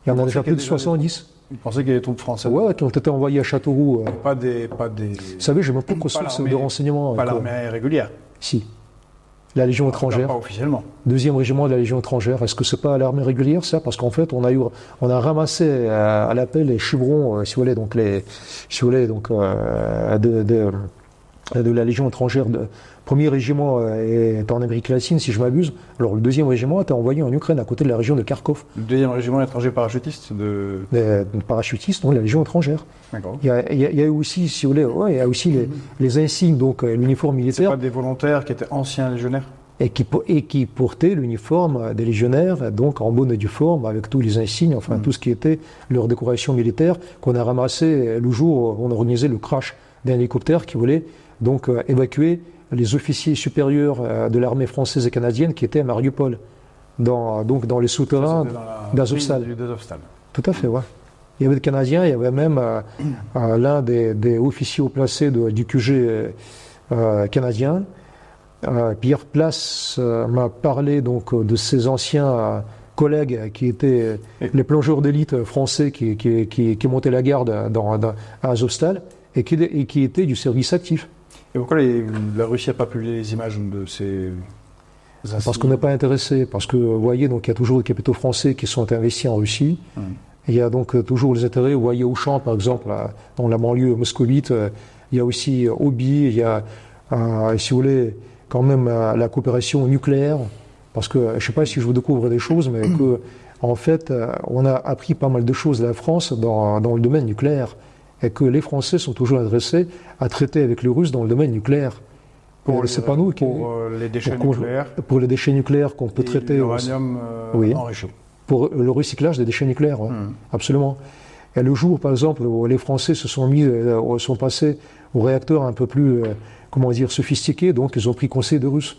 Il y en a déjà plus de 70. Vous pensez qu'il y a des troupes françaises? Ouais, qui ont été envoyées à Châteauroux. Pas des... Vous savez, j'ai ma propre source de renseignements. Pas l'armée régulière? Si. La Légion étrangère. Pas officiellement. 2e régiment de la Légion étrangère. Est-ce que c'est pas l'armée régulière, ça? Parce qu'en fait, on a ramassé à l'appel les chevrons, si vous voulez, donc de la Légion étrangère. Le 1er régiment est en Amérique latine, si je m'abuse. Alors, le 2e régiment a été envoyé en Ukraine, à côté de la région de Kharkov. Le 2e régiment étranger parachutiste Parachutiste, non, la Légion étrangère. D'accord. Il y a aussi, si vous voulez, il y a aussi les insignes, donc l'uniforme militaire. C'est pas des volontaires qui étaient anciens légionnaires? Et qui portaient l'uniforme des légionnaires, donc en bonne et due forme, avec tous les insignes, enfin tout ce qui était leur décoration militaire, qu'on a ramassé le jour où on a organisé le crash d'un hélicoptère qui voulait donc évacuer les officiers supérieurs de l'armée française et canadienne qui étaient à Mariupol, dans les souterrains d'Azovstal. Tout à fait, ouais. Il y avait des Canadiens, il y avait même l'un des officiers haut placés du QG canadien. Pierre Place m'a parlé donc de ses anciens collègues qui étaient les plongeurs d'élite français qui montaient la garde à Azovstal et qui étaient du service actif. Et pourquoi la Russie n'a pas publié les images de ces incidents? Parce qu'on n'est pas intéressé, parce que vous voyez, donc il y a toujours des capitaux français qui sont investis en Russie. Il y a donc toujours les intérêts. Vous voyez Auchan, par exemple, dans la banlieue moscovite, il y a aussi Obi, il y a, si vous voulez, quand même la coopération nucléaire. Parce que je ne sais pas si je vous découvre des choses, mais que en fait, on a appris pas mal de choses de la France dans le domaine nucléaire, et que les Français sont toujours intéressés à traiter avec les Russes dans le domaine nucléaire. C'est pas nous les déchets nucléaires. Pour les déchets nucléaires qu'on peut traiter. L'uranium enrichi. Pour le recyclage des déchets nucléaires, absolument. Et le jour, par exemple, où les Français sont passés aux réacteurs un peu plus, sophistiqués, donc ils ont pris conseil des Russes.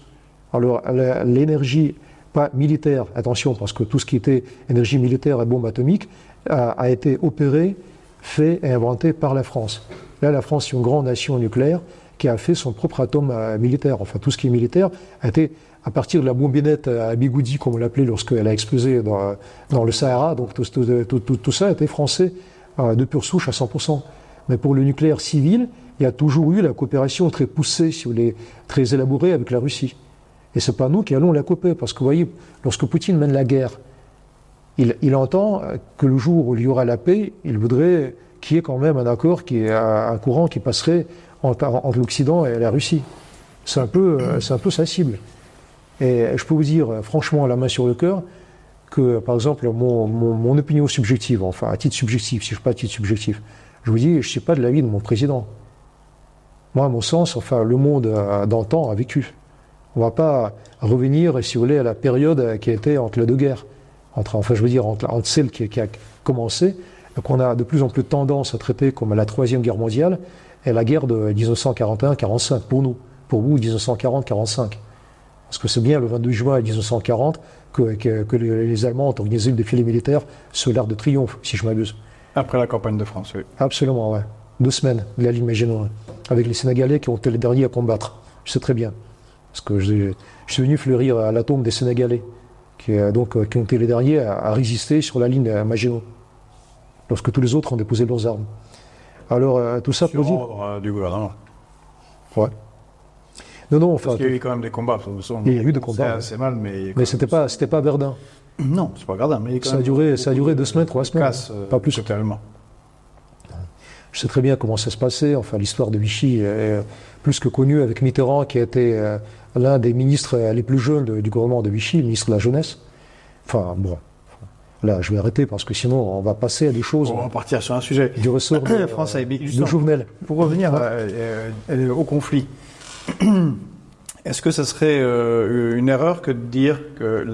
Alors l'énergie, pas militaire, attention, parce que tout ce qui était énergie militaire et bombe atomique a été opéré, fait et inventé par la France. Là, la France est une grande nation nucléaire qui a fait son propre atome militaire. Enfin, tout ce qui est militaire a été, à partir de la bombinette à Bigoudi, comme on l'appelait lorsqu'elle a explosé dans le Sahara, donc tout ça a été français de pure souche à 100%. Mais pour le nucléaire civil, il y a toujours eu la coopération très poussée, si vous voulez, très élaborée avec la Russie. Et c'est pas nous qui allons la couper, parce que vous voyez, lorsque Poutine mène la guerre, il entend que le jour où il y aura la paix, il voudrait qu'il y ait quand même un accord, un courant qui passerait entre l'Occident et la Russie. C'est un peu sa cible. Et je peux vous dire, franchement, la main sur le cœur, que par exemple, mon opinion subjective, enfin à titre subjectif, si je ne suis pas à titre subjectif, je vous dis, je ne suis pas de l'avis de mon président. Moi, à mon sens, enfin, le monde d'antan a vécu. On ne va pas revenir, si vous voulez, à la période qui était entre les deux guerres. Entre celle qui a commencé, qu'on a de plus en plus tendance à traiter comme la Troisième Guerre mondiale, et la guerre de 1941-45, pour nous. Pour vous, 1940-45. Parce que c'est bien le 22 juin 1940 que les Allemands ont organisé le défilé militaire sur l'Arc de Triomphe, si je m'abuse. Après la campagne de France, oui. Absolument, ouais. 2 semaines de la ligne Maginot, avec les Sénégalais qui ont été les derniers à combattre. Je sais très bien. Parce que je suis venu fleurir à la tombe des Sénégalais, qui ont été les derniers à résister sur la ligne Maginot, lorsque tous les autres ont déposé leurs armes. Alors, tout ça pour dire... ordre du gouvernement. Ouais. Non, enfin... Parce qu'il y a eu quand même des combats. Il y a eu des combats. C'est mal, mais... Mais c'était pas Verdun. Non, c'est pas Verdun, mais... Ça a duré 2 semaines, 3 semaines. Pas plus. Totalement. Je sais très bien comment ça se passait. Enfin, l'histoire de Vichy est plus que connue, avec Mitterrand, qui a été l'un des ministres les plus jeunes du gouvernement de Vichy, le ministre de la Jeunesse. Enfin, bon... Là, je vais arrêter parce que sinon, on va passer à des choses... On va partir sur un sujet. Du ressort de Jouvenel. Pour revenir au conflit, est-ce que ce serait une erreur que de dire que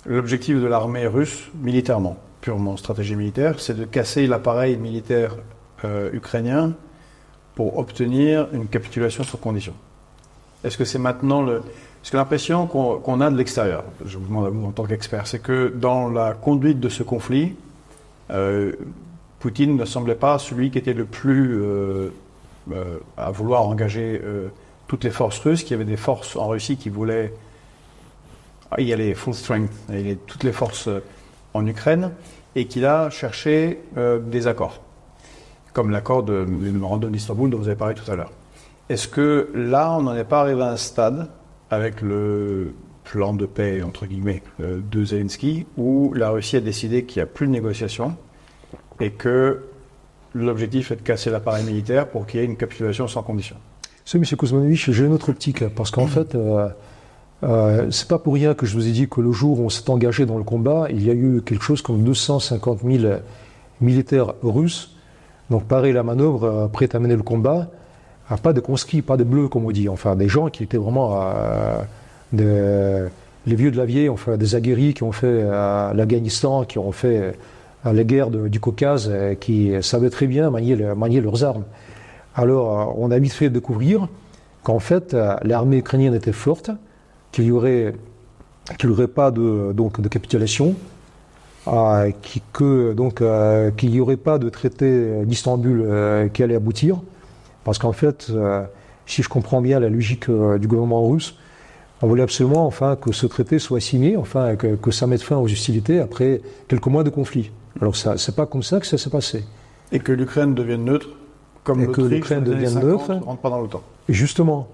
l'objectif de l'armée russe, militairement, purement stratégie militaire, c'est de casser l'appareil militaire ukrainien pour obtenir une capitulation sur condition? Est-ce que c'est maintenant Parce que l'impression qu'on a de l'extérieur, je vous demande à vous en tant qu'expert, c'est que dans la conduite de ce conflit, Poutine ne semblait pas celui qui était le plus à vouloir engager toutes les forces russes, qu'il y avait des forces en Russie qui voulaient y aller full strength, toutes les forces en Ukraine, et qu'il a cherché des accords, comme l'accord du mémorandum d'Istanbul dont vous avez parlé tout à l'heure. Est-ce que là, on n'en est pas arrivé à un stade avec le plan de paix, entre guillemets, de Zelensky, où la Russie a décidé qu'il n'y a plus de négociations et que l'objectif est de casser l'appareil militaire pour qu'il y ait une capitulation sans condition? C'est M. Kuzmanovic, j'ai une autre optique, parce qu'en fait, c'est pas pour rien que je vous ai dit que le jour où on s'est engagé dans le combat, il y a eu quelque chose comme 250 000 militaires russes, donc pareil la manœuvre, prêts à mener le combat. Pas de conscrits, pas de bleus, comme on dit. Enfin, des gens qui étaient vraiment les vieux de la vieille, enfin, des aguerris qui ont fait l'Afghanistan, qui ont fait les guerres du Caucase, qui savaient très bien manier leurs armes. Alors, on a vite fait découvrir qu'en fait, l'armée ukrainienne était forte, qu'il n'y aurait pas de capitulation, qu'il n'y aurait pas de traité d'Istanbul qui allait aboutir. Parce qu'en fait, si je comprends bien la logique du gouvernement russe, On voulait absolument enfin que ce traité soit signé, enfin que ça mette fin aux hostilités après quelques mois de conflit. Alors c'est pas comme ça que ça s'est passé. Et que l'Ukraine devienne neutre, comme l'Autriche rentre pas dans l'OTAN. Justement.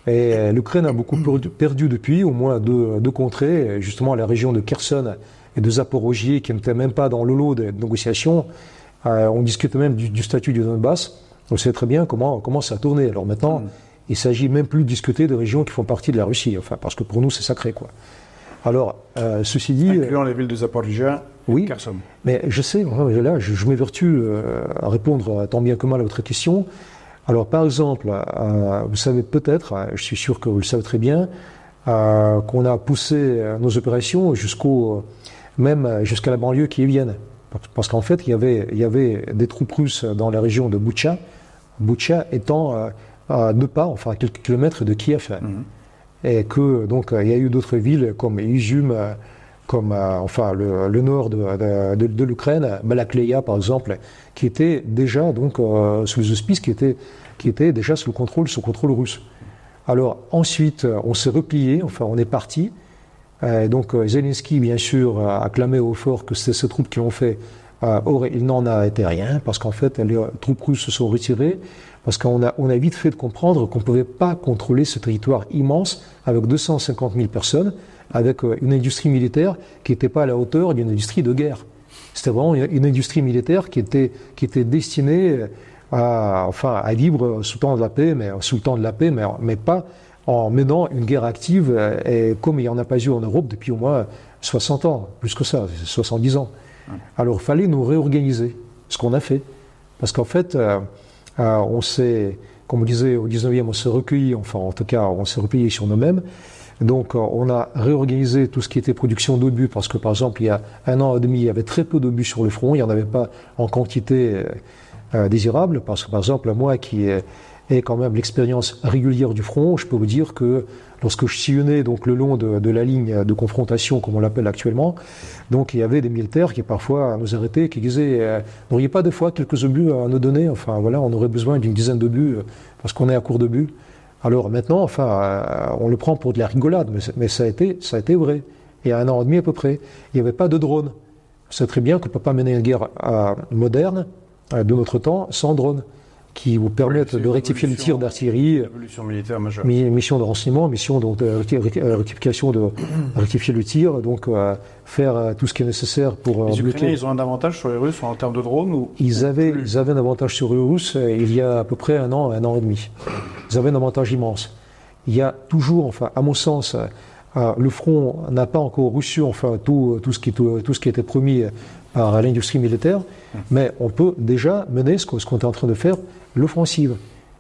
Et l'Ukraine a beaucoup perdu depuis, au moins deux contrées, justement la région de Kherson et de Zaporogie, qui n'étaient même pas dans le lot des négociations. On discute même du statut du Donbass. On sait très bien comment ça a tourné. Alors maintenant, il s'agit même plus de discuter de régions qui font partie de la Russie, enfin, parce que pour nous, c'est sacré, quoi. Alors, ceci dit... Incluant les villes de Zaporizhzhia et Kherson. Mais je sais, là, je m'évertue à répondre tant bien que mal à votre question. Alors, par exemple, vous savez peut-être, je suis sûr que vous le savez très bien, qu'on a poussé nos opérations jusqu'à la banlieue kievienne. Parce qu'en fait, il y avait des troupes russes dans la région de Boutcha étant à 2 pas, enfin à quelques kilomètres de Kiev. Et que donc il y a eu d'autres villes comme Izium, comme enfin le nord de l'Ukraine, Balakleia par exemple, qui étaient déjà donc sous les auspices, qui étaient déjà sous contrôle russe. Alors ensuite, on s'est replié, enfin on est parti. Donc Zelensky, bien sûr, a clamé au fort que c'était ces troupes qui l'ont fait. Or, il n'en a été rien, parce qu'en fait, les troupes russes se sont retirées, parce qu'on a vite fait de comprendre qu'on ne pouvait pas contrôler ce territoire immense avec 250 000 personnes, avec une industrie militaire qui n'était pas à la hauteur d'une industrie de guerre. C'était vraiment une industrie militaire qui était destinée à vivre sous le temps de la paix, mais pas en menant une guerre active, et comme il n'y en a pas eu en Europe depuis au moins 60 ans, plus que ça, 70 ans. Alors il fallait nous réorganiser, ce qu'on a fait. Parce qu'en fait, on s'est, comme on disait au 19e, on s'est recueilli, enfin en tout cas on s'est replié sur nous-mêmes. Donc on a réorganisé tout ce qui était production d'obus, parce que par exemple il y a 1 an et demi, il y avait très peu d'obus sur le front, il n'y en avait pas en quantité désirable, parce que par exemple moi qui ai quand même l'expérience régulière du front, je peux vous dire que lorsque je sillonnais donc le long de la ligne de confrontation, comme on l'appelle actuellement, donc il y avait des militaires qui parfois nous arrêtaient, qui disaient n'auriez pas des fois quelques obus à nous donner, enfin voilà, on aurait besoin d'une dizaine d'obus parce qu'on est à court d'obus. Alors maintenant, enfin, on le prend pour de la rigolade, mais ça a été vrai. Il y a 1 an et demi à peu près, il n'y avait pas de drone. Vous savez très bien qu'on ne peut pas mener une guerre moderne de notre temps sans drone, qui vous permettent de rectifier le tir d'artillerie, évolution militaire majeure. Mission de renseignement, mission donc de rectification de rectifier le tir, donc faire tout ce qui est nécessaire pour les Ukrainiens, ils ont un avantage sur les Russes en termes de drones ou ils avaient un avantage sur les Russes il y a à peu près 1 an et demi. Ils avaient un avantage immense. Il y a toujours, enfin, à mon sens, le front n'a pas encore reçu, enfin, tout ce qui était promis par l'industrie militaire, mais on peut déjà mener ce qu'on est en train de faire, l'offensive.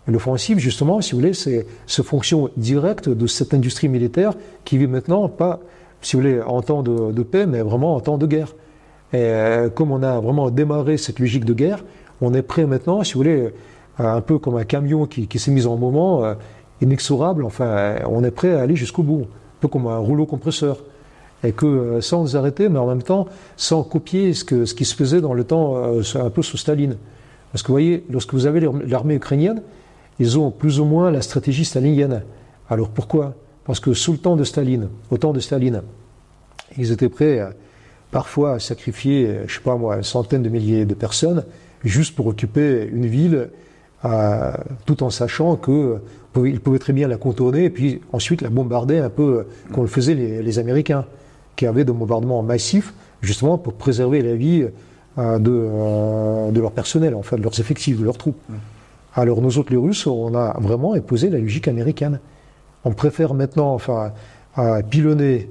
Et l'offensive, justement, si vous voulez, c'est cette fonction directe de cette industrie militaire qui vit maintenant, pas, si vous voulez, en temps de paix, mais vraiment en temps de guerre. Et comme on a vraiment démarré cette logique de guerre, on est prêt maintenant, si vous voulez, un peu comme un camion qui s'est mis en mouvement, inexorable, enfin, on est prêt à aller jusqu'au bout, un peu comme un rouleau compresseur. Et que sans nous arrêter, mais en même temps sans copier ce qui se faisait dans le temps un peu sous Staline. Parce que vous voyez, lorsque vous avez l'armée ukrainienne, ils ont plus ou moins la stratégie stalinienne. Alors pourquoi ? Parce que sous le temps de Staline, au temps de Staline, ils étaient prêts parfois à sacrifier, je sais pas moi, 100 de milliers de personnes juste pour occuper une ville, tout en sachant qu'ils pouvaient très bien la contourner et puis ensuite la bombarder un peu comme le faisaient les Américains, qui avaient des bombardements massifs, justement pour préserver la vie de leur personnel, enfin de leurs effectifs, de leurs troupes. Alors nous autres les Russes, on a vraiment épousé la logique américaine. On préfère maintenant pilonner,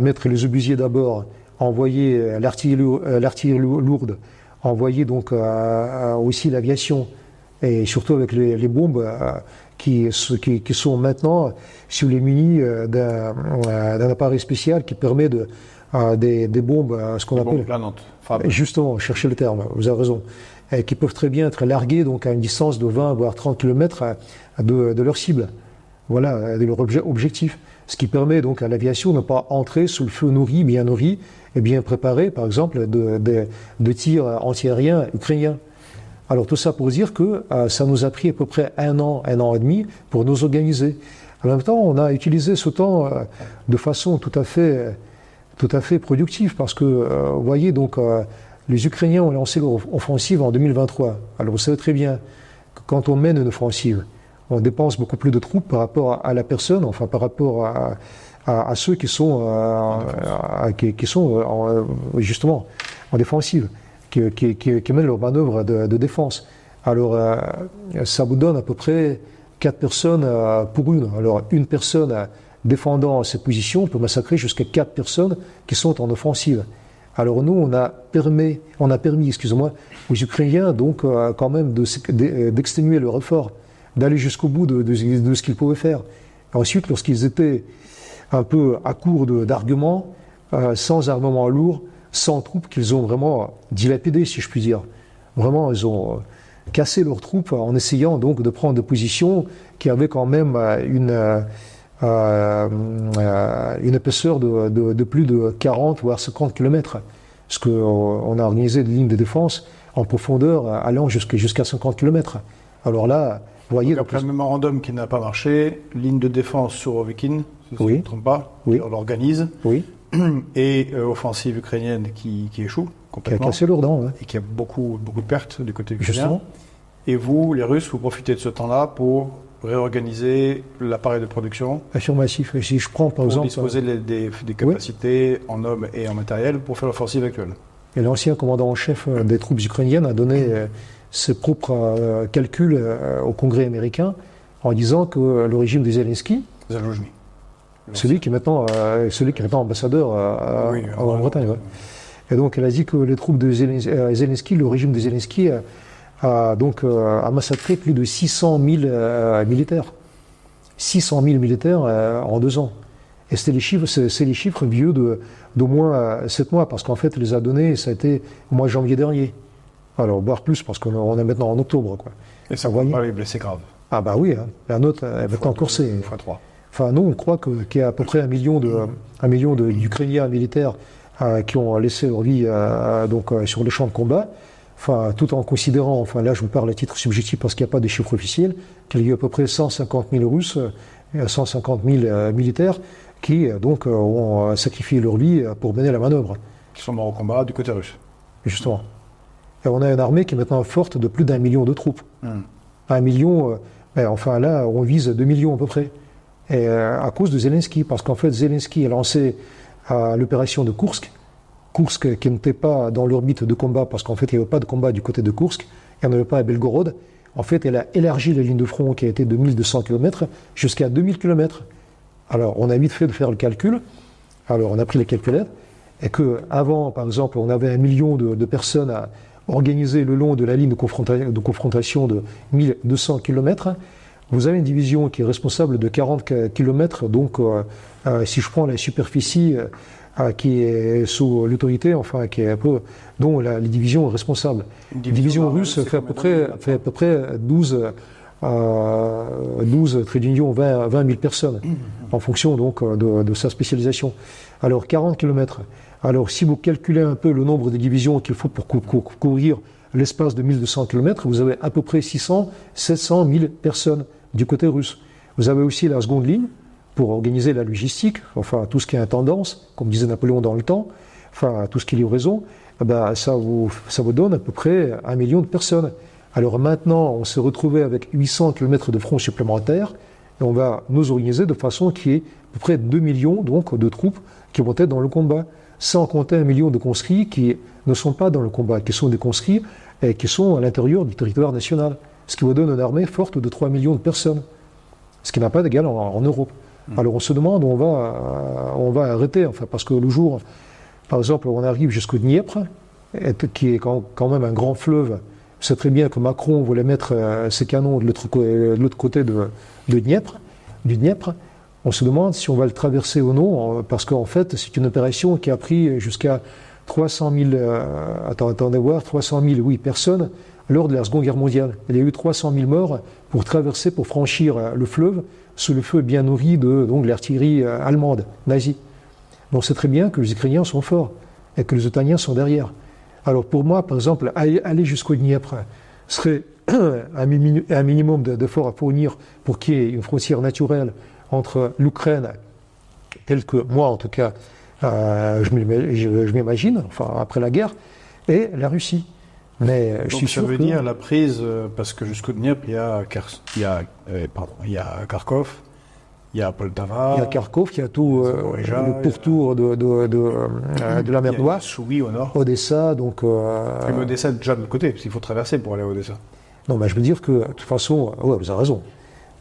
mettre les obusiers d'abord, envoyer l'artillerie lourde, envoyer donc aussi l'aviation, et surtout avec les bombes qui sont maintenant sur les munis d'un appareil spécial qui permet des bombes, ce qu'on appelle... Bombes planantes. Justement, cherchez le terme, vous avez raison. Et qui peuvent très bien être larguées donc, à une distance de 20 voire 30 km de leur cible. Voilà, de leur objectif. Ce qui permet donc à l'aviation de ne pas entrer sous le feu bien nourri et bien préparé, par exemple, de tirs antiaériens ukrainiens. Alors tout ça pour dire que ça nous a pris à peu près 1 an et demi pour nous organiser. En même temps, on a utilisé ce temps de façon tout à fait productive, parce que, vous voyez, donc, les Ukrainiens ont lancé leur offensive en 2023. Alors, vous savez très bien que quand on mène une offensive, on dépense beaucoup plus de troupes par rapport à la personne, enfin, par rapport à ceux qui sont, justement en défensive, qui mènent leur manœuvre de défense. Alors, ça vous donne à peu près 4 personnes pour une. Alors, une personne défendant ses positions peut massacrer jusqu'à 4 personnes qui sont en offensive. Alors, nous, on a permis, aux Ukrainiens, donc, quand même, d'exténuer leur effort, d'aller jusqu'au bout de ce qu'ils pouvaient faire. Et ensuite, lorsqu'ils étaient un peu à court d'arguments, sans armement lourd, sans troupes, qu'ils ont vraiment dilapidé, si je puis dire. Vraiment, ils ont cassé leurs troupes en essayant donc de prendre des positions qui avaient quand même une épaisseur de plus de 40 voire 50 km. Parce qu'on a organisé des lignes de défense en profondeur allant jusqu'à 50 km. Alors là, vous voyez... Donc après le mémorandum qui n'a pas marché, ligne de défense sur Ovikin, si je ne me trompe pas, on l'organise, et offensive ukrainienne qui échoue complètement. Qui a cassé leurs dents. Et qui a beaucoup de pertes du côté ukrainien. Justement. Et vous, les Russes, vous profitez de ce temps-là pour réorganiser l'appareil de production. Affirmatif. Si je prends par exemple... Pour disposer des capacités en hommes et en matériel pour faire l'offensive actuelle. Et l'ancien commandant en chef des troupes ukrainiennes a donné ses propres calculs au Congrès américain en disant que le régime de Zelensky, celui qui est maintenant ambassadeur en Bretagne, et donc elle a dit que les troupes de Zelensky, le régime de Zelensky, a massacré plus de 600 000 militaires. 600 000 militaires en 2 ans. Et c'est les chiffres vieux d'au moins 7 mois, parce qu'en fait, les a donnés, ça a été au mois de janvier dernier. Alors, voire plus, parce qu'on est maintenant en octobre, quoi. Et ça ne va pas les blessés graves. Ah bah oui, hein. Un autre est maintenant coursé. x3. Enfin, nous, on croit qu'il y a à peu près 1 million d'Ukrainiens militaires qui ont laissé leur vie sur les champs de combat. Enfin, tout en considérant, enfin là je vous parle à titre subjectif parce qu'il n'y a pas de chiffres officiels, qu'il y a à peu près 150 000 Russes et 150 000 militaires qui donc ont sacrifié leur vie pour mener la manœuvre. Qui sont morts au combat du côté russe. Justement. Et on a une armée qui est maintenant forte de plus d'1 million de troupes. 1 million, enfin là on vise 2 millions à peu près. Et à cause de Zelensky, parce qu'en fait Zelensky a lancé l'opération de Kursk qui n'était pas dans l'orbite de combat, parce qu'en fait il n'y avait pas de combat du côté de Kursk, il n'y en avait pas à Belgorod. En fait, elle a élargi la ligne de front qui a été de 1200 km jusqu'à 2000 km. Alors, on a vite fait de faire le calcul. Alors, on a pris les calculettes. Et qu'avant, par exemple, on avait 1 million de personnes à organiser le long de la ligne de confrontation de 1200 km. Vous avez une division qui est responsable de 40 km. Donc, si je prends la superficie qui est sous l'autorité, enfin, qui est un peu, dont la division est responsable. La division russe fait à peu près 12 trait d'union, 20 000 personnes, en fonction donc de sa spécialisation. Alors 40 km. Alors si vous calculez un peu le nombre de divisions qu'il faut pour couvrir l'espace de 1200 km, vous avez à peu près 700 000 personnes du côté russe. Vous avez aussi la seconde ligne pour organiser la logistique, enfin tout ce qui est intendance, comme disait Napoléon dans le temps, enfin tout ce qui est livraison, ça vous donne à peu près 1 million de personnes. Alors maintenant, on s'est retrouvé avec 800 km de front supplémentaires et on va nous organiser de façon qu'il y ait à peu près 2 millions donc, de troupes qui vont être dans le combat, sans compter 1 million de conscrits qui ne sont pas dans le combat, qui sont des conscrits et qui sont à l'intérieur du territoire national, ce qui vous donne une armée forte de 3 millions de personnes, ce qui n'a pas d'égal en Europe. Alors on se demande, on va arrêter, enfin, parce que le jour, par exemple, on arrive jusqu'au Dniepr, qui est quand même un grand fleuve. C'est très bien que Macron voulait mettre ses canons de l'autre côté du Dniepr. On se demande si on va le traverser ou non, parce qu'en fait, c'est une opération qui a pris jusqu'à 300 000 personnes lors de la Seconde Guerre mondiale. Il y a eu 300 000 morts pour franchir le fleuve, sous le feu bien nourri de l'artillerie allemande, nazie. Donc c'est très bien que les Ukrainiens sont forts et que les Otaniens sont derrière. Alors pour moi, par exemple, aller jusqu'au Dniepr serait un minimum d'efforts à fournir pour qu'il y ait une frontière naturelle entre l'Ukraine, telle que moi en tout cas, je m'imagine, enfin après la guerre, et la Russie. Mais je suis sûr ça veut que... dire la prise, parce que jusqu'au Dniepr, il y a Kharkov, il y a Poltava, Il y a Kharkov, il y a tout le pourtour de la mer Noire, Soumy au nord. Odessa, donc... Mais Odessa déjà de l'autre côté, parce qu'il faut traverser pour aller à Odessa. Non, mais je veux dire que, de toute façon, ouais, vous avez raison.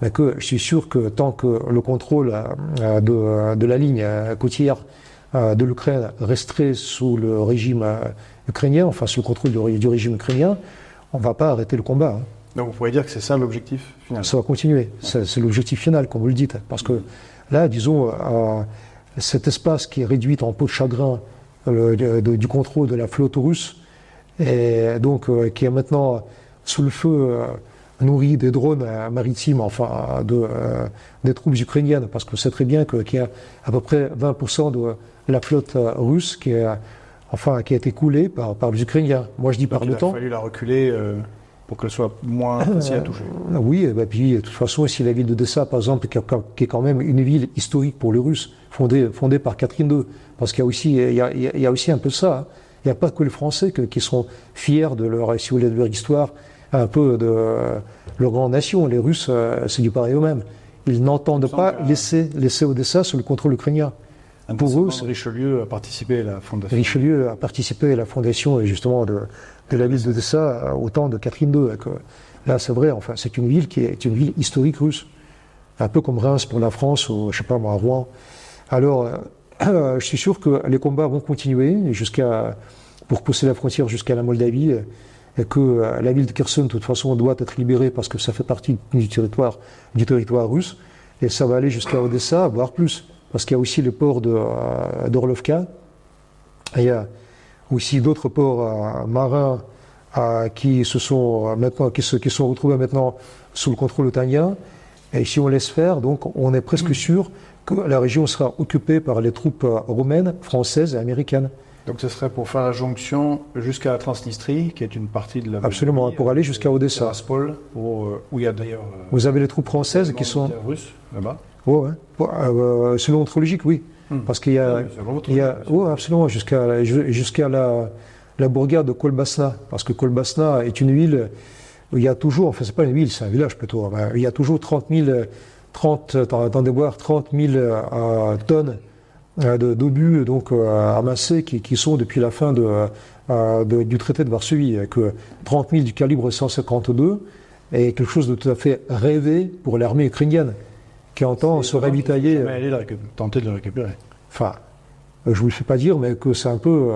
Mais que je suis sûr que tant que le contrôle de la ligne côtière de l'Ukraine resterait sous le régime ukrainien, enfin sous le contrôle du régime ukrainien, on ne va pas arrêter le combat. Hein. Donc vous pourriez dire que c'est ça l'objectif final. Ça va continuer. Ouais. C'est l'objectif final, comme vous le dites. Parce que là, disons, cet espace qui est réduit en peau de chagrin du contrôle de la flotte russe, et donc qui est maintenant sous le feu nourri des drones maritimes, enfin des troupes ukrainiennes, parce que c'est très bien qu'il y a à peu près 20% de la flotte russe qui a été coulée par les Ukrainiens. Moi je dis par le temps. Il a fallu la reculer pour qu'elle soit moins facile à toucher. Oui, et puis de toute façon, si la ville d'Odessa, par exemple, qui est quand même une ville historique pour les Russes, fondée par Catherine II, parce qu'il y a aussi un peu ça. Hein. Il n'y a pas que les Français qui sont fiers de leur histoire, un peu de leur grande nation. Les Russes, c'est du pareil eux-mêmes. Ils n'entendent pas laisser Odessa sous le contrôle ukrainien. Pour eux, Richelieu a participé à la fondation. Richelieu a participé à la fondation justement de la ville d'Odessa au temps de Catherine II. Là, c'est vrai. Enfin, c'est une ville qui est une ville historique russe, un peu comme Reims pour la France ou je sais pas moi Rouen. Alors, je suis sûr que les combats vont continuer pour pousser la frontière jusqu'à la Moldavie. Et que la ville de Kherson, de toute façon, doit être libérée parce que ça fait partie du territoire russe. Et ça va aller jusqu'à Odessa, voire plus. Parce qu'il y a aussi le port d'Orlovka. Il y a aussi d'autres ports marins qui se sont retrouvés maintenant sous le contrôle otanien. Et si on laisse faire, donc on est presque sûr que la région sera occupée par les troupes roumaines, françaises et américaines. Donc ce serait pour faire la jonction jusqu'à la Transnistrie, qui est une partie de la... Absolument, pour aller jusqu'à Odessa. Tiraspol, où il y a d'ailleurs... Vous avez les troupes françaises qui sont... russes, là-bas. Ouais. Selon notre logique, oui. Parce qu'il y a... absolument, jusqu'à la bourgade de Kolbasna. Parce que Kolbasna est une ville où il y a toujours... Enfin, c'est pas une ville, c'est un village plutôt. Il y a toujours 30 000 tonnes d'obus amassés qui sont depuis la fin du traité de Varsovie, que 30 000 du calibre 152 est quelque chose de tout à fait rêvé pour l'armée ukrainienne qui entend se ravitailler. Tenter de le récupérer. Enfin, je ne vous le fais pas dire, mais que c'est un peu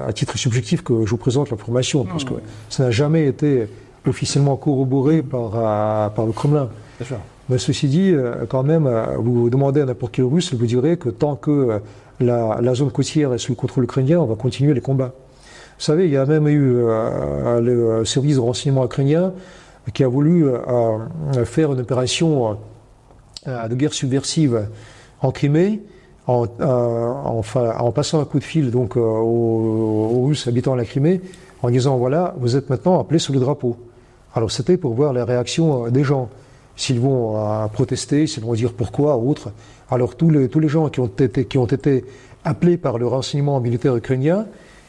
à titre subjectif que je vous présente l'information, parce que ça n'a jamais été officiellement corroboré par le Kremlin. Bien sûr. Mais ceci dit, quand même, vous demandez à n'importe quel Russe, il vous dirait que tant que la zone côtière est sous le contrôle ukrainien, on va continuer les combats. Vous savez, il y a même eu le service de renseignement ukrainien qui a voulu faire une opération de guerre subversive en Crimée, en passant un coup de fil donc, aux Russes habitant la Crimée, en disant voilà, vous êtes maintenant appelés sous le drapeau. Alors c'était pour voir la réaction des gens. S'ils vont protester, s'ils vont dire pourquoi ou autre. Alors tous les gens qui ont été appelés par le renseignement militaire ukrainien,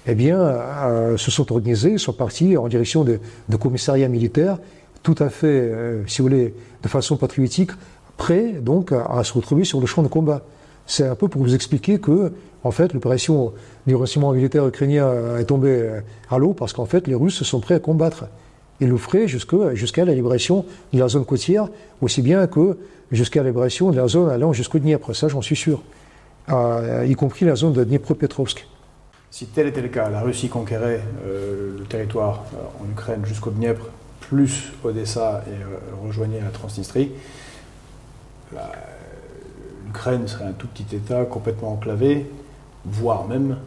eh bien, se sont organisés, sont partis en direction de commissariats militaires, tout à fait, si vous voulez, de façon patriotique, prêts donc à se retrouver sur le champ de combat. C'est un peu pour vous expliquer que, en fait, l'opération du renseignement militaire ukrainien est tombée à l'eau parce qu'en fait, les Russes sont prêts à combattre. Ils le feraient jusqu'à la libération de la zone côtière, aussi bien que jusqu'à la libération de la zone allant jusqu'au Dniepr, ça j'en suis sûr, y compris la zone de Dniepropetrovsk. Si tel était le cas, la Russie conquérait le territoire en Ukraine jusqu'au Dniepr, plus Odessa et rejoignait la Transnistrie, l'Ukraine serait un tout petit État complètement enclavé, voire même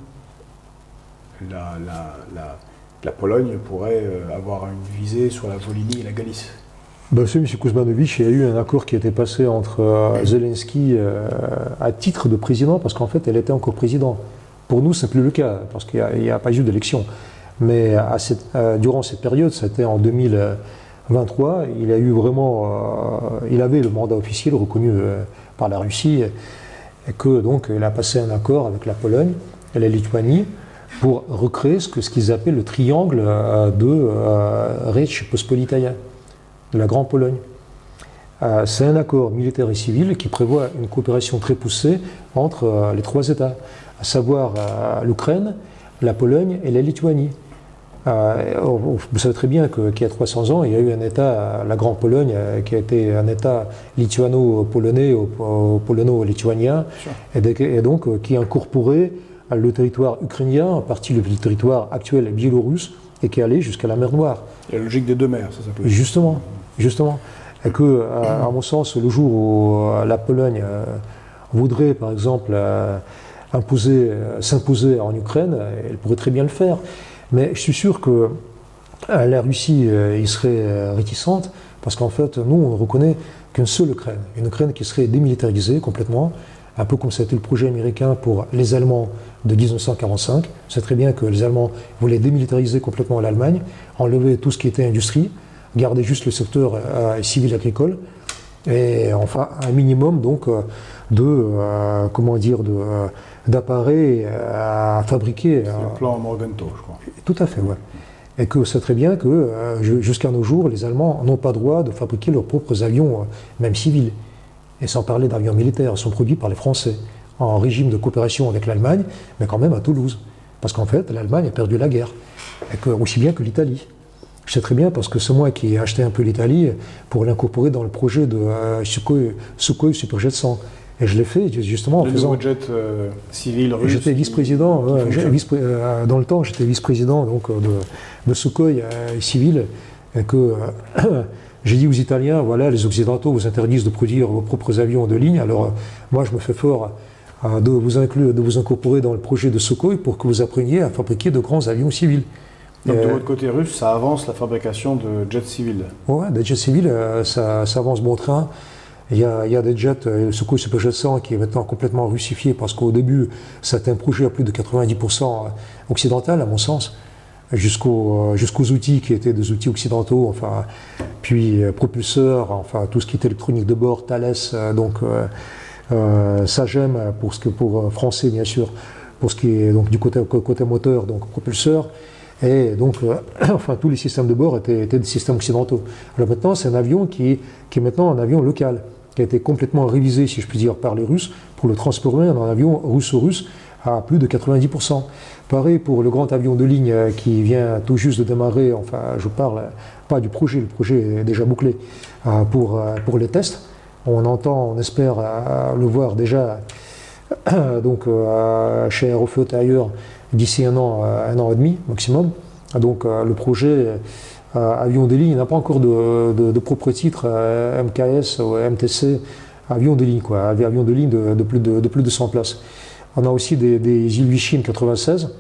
la Pologne pourrait avoir une visée sur la Volhynie et la Galice. C'est M. Kuzmanovic, il y a eu un accord qui a été passé entre Zelensky à titre de président, parce qu'en fait, elle était encore président. Pour nous, ce n'est plus le cas, parce qu'il n'y a pas eu d'élection. Mais durant cette période, c'était en 2023, il avait le mandat officiel reconnu par la Russie, et que donc elle a passé un accord avec la Pologne et la Lituanie pour recréer ce qu'ils appellent le triangle de Rzecz Pospolitaïa, de la Grande Pologne. C'est un accord militaire et civil qui prévoit une coopération très poussée entre les trois États, à savoir l'Ukraine, la Pologne et la Lituanie. Vous savez très bien qu'il y a 300 ans, il y a eu un État, la Grande Pologne, qui a été un État lituano-polonais ou polono-lituanien, et donc qui a incorporé le territoire ukrainien, en partie le territoire actuel biélorusse, et qui est allé jusqu'à la mer Noire. La logique des deux mers, ça s'appelle. Justement. Et que, à mon sens, le jour où la Pologne voudrait, par exemple, s'imposer en Ukraine, elle pourrait très bien le faire. Mais je suis sûr que la Russie y serait réticente, parce qu'en fait, nous, on ne reconnaît qu'une seule Ukraine. Une Ukraine qui serait démilitarisée complètement, un peu comme c'était le projet américain pour les Allemands de 1945. On sait très bien que les Allemands voulaient démilitariser complètement l'Allemagne, enlever tout ce qui était industrie, garder juste le secteur civil agricole, et enfin un minimum donc d'appareils à fabriquer. C'est le plan Morgenthau, je crois. Tout à fait, ouais. Et que c'est très bien que jusqu'à nos jours, les Allemands n'ont pas droit de fabriquer leurs propres avions, même civils. Et sans parler d'avions militaires, ils sont produits par les Français, en régime de coopération avec l'Allemagne, mais quand même à Toulouse. Parce qu'en fait, l'Allemagne a perdu la guerre, aussi bien que l'Italie. Je sais très bien parce que c'est moi qui ai acheté un peu l'Italie pour l'incorporer dans le projet de Sukhoi Superjet 100. Et je l'ai fait justement en faisant. Le jet civil russe. J'étais vice-président. Dans le temps, j'étais vice-président donc, de Sukhoi civil. Et que j'ai dit aux Italiens, voilà, les Occidentaux vous interdisent de produire vos propres avions de ligne. Alors moi, je me fais fort de vous incorporer dans le projet de Sukhoi pour que vous appreniez à fabriquer de grands avions civils. Donc de votre côté russe, ça avance la fabrication de jets civils. Oui, des jets civils, ça avance bon train. Il y a des jets, le Sukhoi Superjet 100 qui est maintenant complètement russifié parce qu'au début, c'était un projet à plus de 90% occidental, à mon sens, jusqu'aux outils qui étaient des outils occidentaux, enfin, puis propulseurs, enfin tout ce qui était électronique de bord, Thales, Sagem pour français bien sûr, pour ce qui est donc du côté moteur, donc propulseur. Et donc, enfin, tous les systèmes de bord étaient des systèmes occidentaux. Alors maintenant, c'est un avion qui est maintenant un avion local, qui a été complètement révisé, si je puis dire, par les Russes, pour le transformer en un avion russo-russe à plus de 90%. Pareil pour le grand avion de ligne qui vient tout juste de démarrer, enfin, je parle pas du projet, le projet est déjà bouclé, pour les tests. On espère le voir déjà donc, chez Aeroflot et ailleurs, d'ici un an et demi maximum. Donc le projet avion de ligne n'a pas encore de propre titre, MKS ou MTC, avion de ligne, quoi, avion de ligne de plus de 100 places. On a aussi des Ilyushin 96,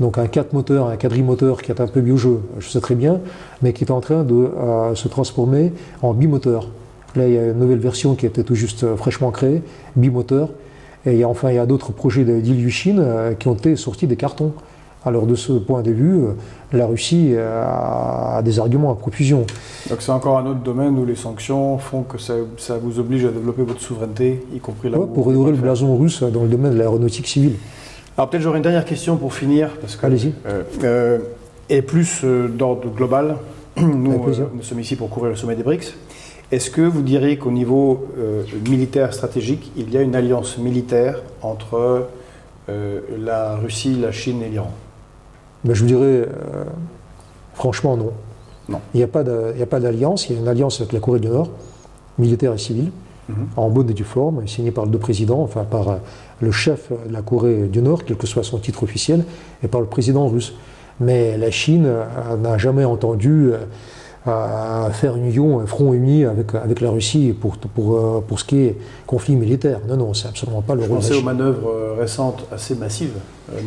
donc un 4 moteur, un quadrimoteur qui est un peu vieux-jeu, je sais très bien, mais qui est en train de se transformer en bimoteur. Là, il y a une nouvelle version qui a été tout juste fraîchement créée, bimoteur. Et il y a d'autres projets d'Ilyushin qui ont été sortis des cartons. Alors de ce point de vue, la Russie a des arguments à profusion. Donc c'est encore un autre domaine où les sanctions font que ça vous oblige à développer votre souveraineté, y compris là où pour redorer le blason russe dans le domaine de l'aéronautique civile. Alors peut-être j'aurais une dernière question pour finir, parce que allez-y. Et plus d'ordre global. Nous sommes ici pour couvrir le sommet des BRICS. Est-ce que vous diriez qu'au niveau militaire stratégique, il y a une alliance militaire entre la Russie, la Chine et l'Iran? Ben, je vous dirais, franchement, non. Non. Il n'y a pas d'alliance. Il y a une alliance avec la Corée du Nord, militaire et civile, en bonne et due forme, signée par les deux présidents, enfin par le chef de la Corée du Nord, quel que soit son titre officiel, et par le président russe. Mais la Chine n'a jamais entendu à faire une union, un front uni avec la Russie pour ce qui est conflit militaire. Non, c'est absolument pas le rôle de la Chine. Pensez aux manœuvres récentes assez massives,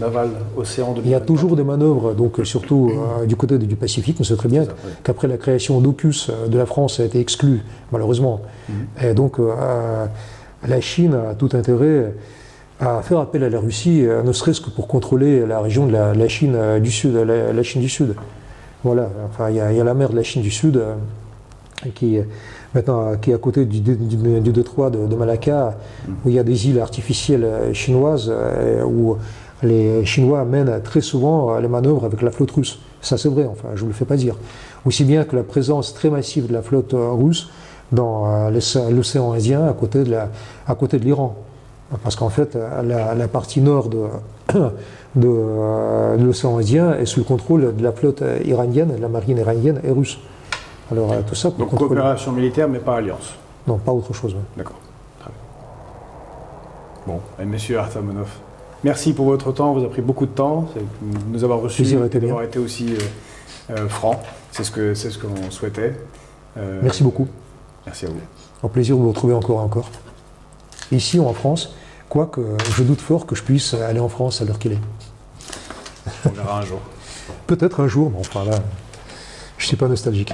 navales, océan de. Il y a toujours des manœuvres, donc surtout du côté du Pacifique. On sait très bien qu'après la création d'AUKUS de la France a été exclue, malheureusement. Et donc la Chine a tout intérêt à faire appel à la Russie, ne serait-ce que pour contrôler la région de la Chine du Sud, la Chine du Sud. Voilà, enfin, il y a la mer de la Chine du Sud qui maintenant, qui est à côté du détroit de Malacca, où il y a des îles artificielles chinoises, où les Chinois mènent très souvent les manœuvres avec la flotte russe. Ça, c'est vrai, enfin, je ne vous le fais pas dire. Aussi bien que la présence très massive de la flotte russe dans l'océan Indien, à côté de l'Iran. Parce qu'en fait, la partie nord de l'océan Indien est sous le contrôle de la flotte iranienne, de la marine iranienne et russe. Alors, tout ça pour Donc coopération militaire, mais pas alliance. Non, pas autre chose. Ouais. D'accord. Très bien. Bon, et Monsieur Artamonov, merci pour votre temps. Vous avez pris beaucoup de temps. Nous avoir reçus, d'avoir été aussi franc. C'est ce que l'on souhaitait. Merci beaucoup. Merci à vous. Au plaisir de vous retrouver encore et encore. Ici, en France, quoique je doute fort que je puisse aller en France à l'heure qu'il est. On verra un jour. Peut-être un jour, mais enfin là, je ne suis pas nostalgique.